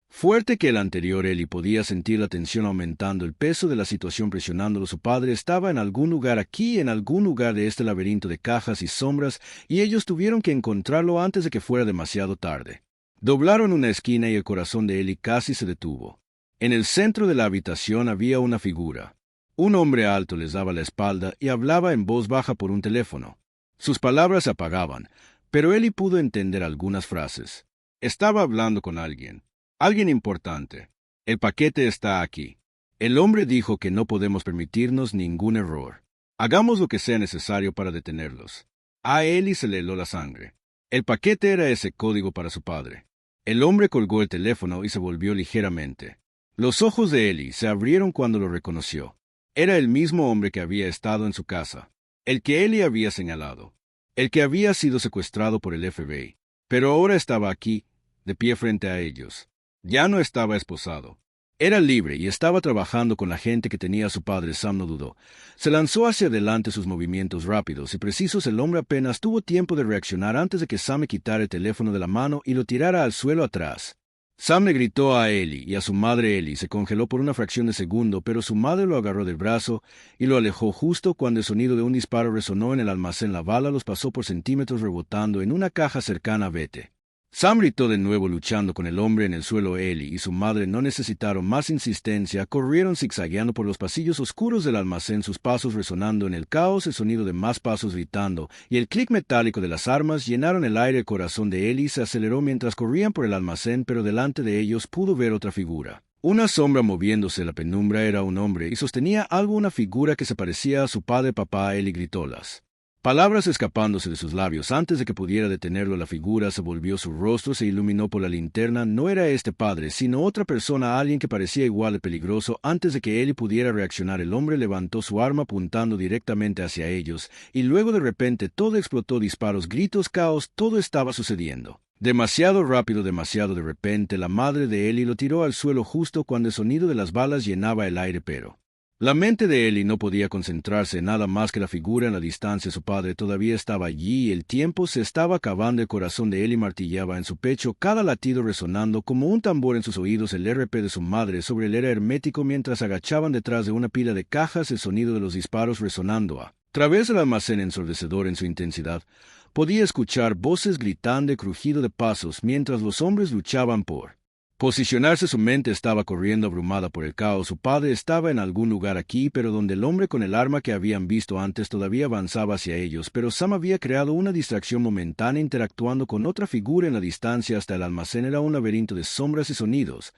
fuerte que el anterior. Ellie podía sentir la tensión aumentando, el peso de la situación presionándolo. Su padre estaba en algún lugar aquí, en algún lugar de este laberinto de cajas y sombras, y ellos tuvieron que encontrarlo antes de que fuera demasiado tarde. Doblaron una esquina y el corazón de Ellie casi se detuvo. En el centro de la habitación había una figura. Un hombre alto les daba la espalda y hablaba en voz baja por un teléfono. Sus palabras se apagaban, pero Ellie pudo entender algunas frases. Estaba hablando con alguien importante. El paquete está aquí. El hombre dijo que no podemos permitirnos ningún error. Hagamos lo que sea necesario para detenerlos. A Ellie se le heló la sangre. El paquete era ese código para su padre. El hombre colgó el teléfono y se volvió ligeramente. Los ojos de Ellie se abrieron cuando lo reconoció. Era el mismo hombre que había estado en su casa, el que Ellie había señalado, el que había sido secuestrado por el FBI. Pero ahora estaba aquí, de pie frente a ellos. Ya no estaba esposado. Era libre y estaba trabajando con la gente que tenía a su padre. Sam no dudó. Se lanzó hacia adelante, sus movimientos rápidos y precisos. El hombre apenas tuvo tiempo de reaccionar antes de que Sam le quitara el teléfono de la mano y lo tirara al suelo atrás. Sam le gritó a Ellie y a su madre. Ellie se congeló por una fracción de segundo, pero su madre lo agarró del brazo y lo alejó justo cuando el sonido de un disparo resonó en el almacén. La bala los pasó por centímetros, rebotando en una caja cercana. Vete. Sam gritó de nuevo luchando con el hombre en el suelo. Eli y su madre no necesitaron más insistencia, corrieron zigzagueando por los pasillos oscuros del almacén, sus pasos resonando en el caos, el sonido de más pasos gritando, y el clic metálico de las armas llenaron el aire. El corazón de Eli se aceleró mientras corrían por el almacén, pero delante de ellos pudo ver otra figura. Una sombra moviéndose en la penumbra. Era un hombre, y sostenía algo, una figura que se parecía a su padre. Papá. Eli gritó las palabras escapándose de sus labios. Antes de que pudiera detenerlo, la figura se volvió, su rostro se iluminó por la linterna. No era este padre, sino otra persona, alguien que parecía igual de peligroso. Antes de que Eli pudiera reaccionar, el hombre levantó su arma apuntando directamente hacia ellos, y luego de repente todo explotó, disparos, gritos, caos, todo estaba sucediendo demasiado rápido, demasiado de repente. La madre de Eli lo tiró al suelo justo cuando el sonido de las balas llenaba el aire, pero la mente de Eli no podía concentrarse en nada más que la figura en la distancia. Su padre todavía estaba allí y el tiempo se estaba acabando. El corazón de Eli martillaba en su pecho, cada latido resonando como un tambor en sus oídos. El RP de su madre sobre él era hermético mientras agachaban detrás de una pila de cajas, el sonido de los disparos resonando a través del almacén, ensordecedor en su intensidad. Podía escuchar voces gritando y crujido de pasos mientras los hombres luchaban por posicionarse. Su mente estaba corriendo, abrumada por el caos. Su padre estaba en algún lugar aquí, pero donde el hombre con el arma que habían visto antes todavía avanzaba hacia ellos. Pero Sam había creado una distracción momentánea interactuando con otra figura en la distancia. Hasta el almacén era un laberinto de sombras y sonidos.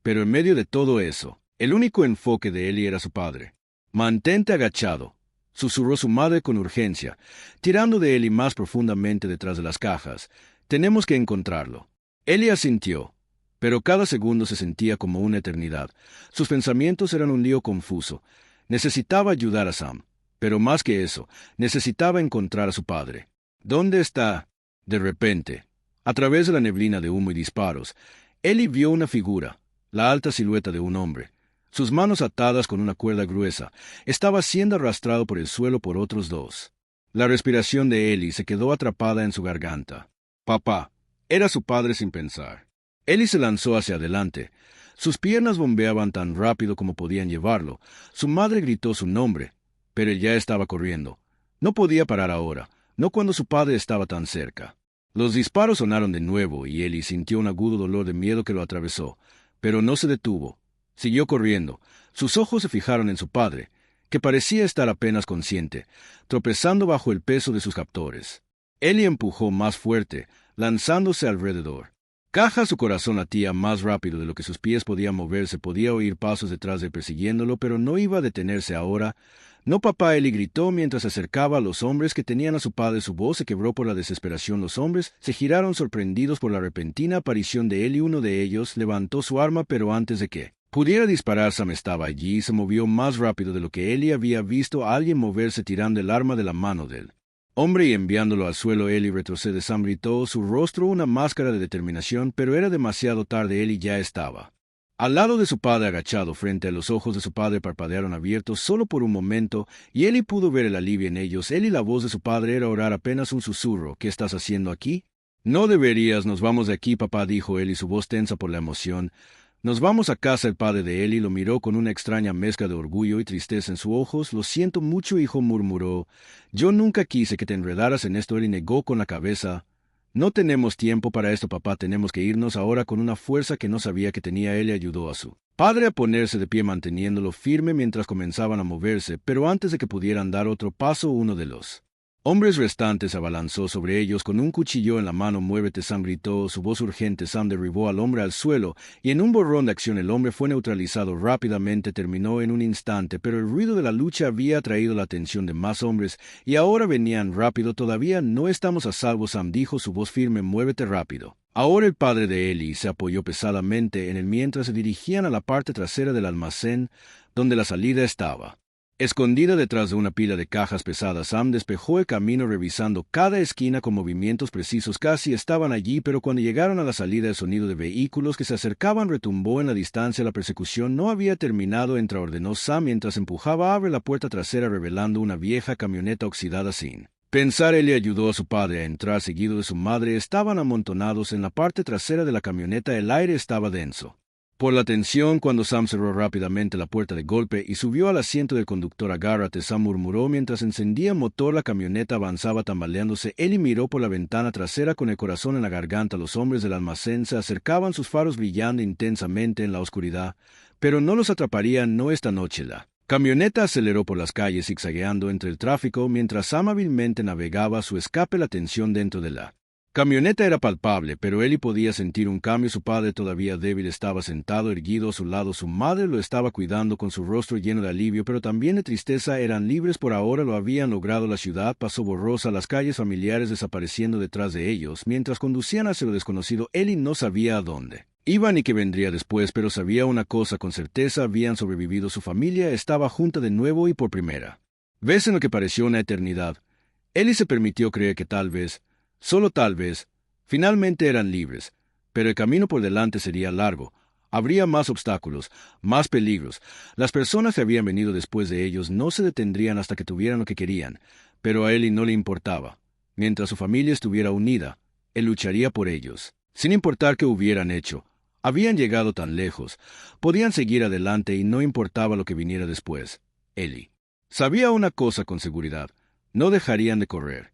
Pero en medio de todo eso, el único enfoque de Eli era su padre. «Mantente agachado», susurró su madre con urgencia, tirando de Eli más profundamente detrás de las cajas. «Tenemos que encontrarlo». Eli asintió, pero cada segundo se sentía como una eternidad. Sus pensamientos eran un lío confuso. Necesitaba ayudar a Sam, pero más que eso, necesitaba encontrar a su padre. ¿Dónde está? De repente, a través de la neblina de humo y disparos, Eli vio una figura, la alta silueta de un hombre. Sus manos atadas con una cuerda gruesa, estaba siendo arrastrado por el suelo por otros dos. La respiración de Eli se quedó atrapada en su garganta. Papá. Era su padre sin pensar. Eli se lanzó hacia adelante. Sus piernas bombeaban tan rápido como podían llevarlo. Su madre gritó su nombre, pero él ya estaba corriendo. No podía parar ahora, no cuando su padre estaba tan cerca. Los disparos sonaron de nuevo y Eli sintió un agudo dolor de miedo que lo atravesó, pero no se detuvo. Siguió corriendo. Sus ojos se fijaron en su padre, que parecía estar apenas consciente, tropezando bajo el peso de sus captores. Eli empujó más fuerte, lanzándose alrededor. Caja, su corazón latía más rápido de lo que sus pies podían moverse. Podía oír pasos detrás de él persiguiéndolo, pero no iba a detenerse ahora. «No, papá», Eli gritó mientras se acercaba a los hombres que tenían a su padre. Su voz se quebró por la desesperación. Los hombres se giraron sorprendidos por la repentina aparición de Eli. Uno de ellos levantó su arma, pero antes de que pudiera disparar, Sam estaba allí y se movió más rápido de lo que Eli había visto a alguien moverse, tirando el arma de la mano del hombre y enviándolo al suelo. Eli retrocede. Sam gritó, su rostro una máscara de determinación, pero era demasiado tarde. Eli ya estaba al lado de su padre, agachado frente a los ojos de su padre. Parpadearon abiertos solo por un momento, y Eli pudo ver el alivio en ellos. Eli, la voz de su padre era orar, apenas un susurro. «¿Qué estás haciendo aquí?» «No deberías, nos vamos de aquí, papá», dijo Eli, su voz tensa por la emoción. «Nos vamos a casa». El padre de Eli lo miró con una extraña mezcla de orgullo y tristeza en sus ojos. «Lo siento mucho, hijo», murmuró. «Yo nunca quise que te enredaras en esto». Eli negó con la cabeza. «No tenemos tiempo para esto, papá, tenemos que irnos ahora». Con una fuerza que no sabía que tenía, Eli ayudó a su padre a ponerse de pie, manteniéndolo firme mientras comenzaban a moverse, pero antes de que pudieran dar otro paso, uno de los hombres restantes se abalanzó sobre ellos con un cuchillo en la mano. «Muévete», Sam gritó, su voz urgente. Sam derribó al hombre al suelo, y en un borrón de acción el hombre fue neutralizado rápidamente. Terminó en un instante, pero el ruido de la lucha había atraído la atención de más hombres, y ahora venían rápido. «Todavía no estamos a salvo», Sam dijo, su voz firme. «Muévete rápido». Ahora el padre de Eli se apoyó pesadamente en él mientras se dirigían a la parte trasera del almacén, donde la salida estaba escondida detrás de una pila de cajas pesadas. Sam despejó el camino revisando cada esquina con movimientos precisos. Casi estaban allí, pero cuando llegaron a la salida el sonido de vehículos que se acercaban retumbó en la distancia. La persecución no había terminado. «Entra», ordenó Sam mientras empujaba. «Abre la puerta trasera», revelando una vieja camioneta oxidada. Sin pensar, Eli ayudó a su padre a entrar seguido de su madre. Estaban amontonados en la parte trasera de la camioneta. El aire estaba denso. Por la tensión, cuando Sam cerró rápidamente la puerta de golpe y subió al asiento del conductor agárrate, Sam murmuró mientras encendía motor. La camioneta avanzaba tambaleándose. Ellie miró por la ventana trasera con el corazón en la garganta. Los hombres del almacén se acercaban, sus faros brillando intensamente en la oscuridad, pero no los atraparían, no esta noche. La camioneta aceleró por las calles zigzagueando entre el tráfico mientras Sam hábilmente navegaba su escape. La tensión dentro de la camioneta era palpable, pero Ellie podía sentir un cambio. Su padre, todavía débil, estaba sentado erguido a su lado. Su madre lo estaba cuidando con su rostro lleno de alivio, pero también de tristeza. Eran libres por ahora, lo habían logrado. La ciudad pasó borrosa, las calles familiares desapareciendo detrás de ellos. Mientras conducían hacia lo desconocido, Ellie no sabía a dónde iban ni qué vendría después, pero sabía una cosa con certeza: habían sobrevivido. Su familia estaba junta de nuevo y por primera vez en lo que pareció una eternidad. Ellie se permitió creer que tal vez, solo tal vez, finalmente eran libres, pero el camino por delante sería largo. Habría más obstáculos, más peligros. Las personas que habían venido después de ellos no se detendrían hasta que tuvieran lo que querían, pero a Ellie no le importaba. Mientras su familia estuviera unida, él lucharía por ellos, sin importar qué hubieran hecho. Habían llegado tan lejos, podían seguir adelante y no importaba lo que viniera después. Ellie sabía una cosa con seguridad: no dejarían de correr.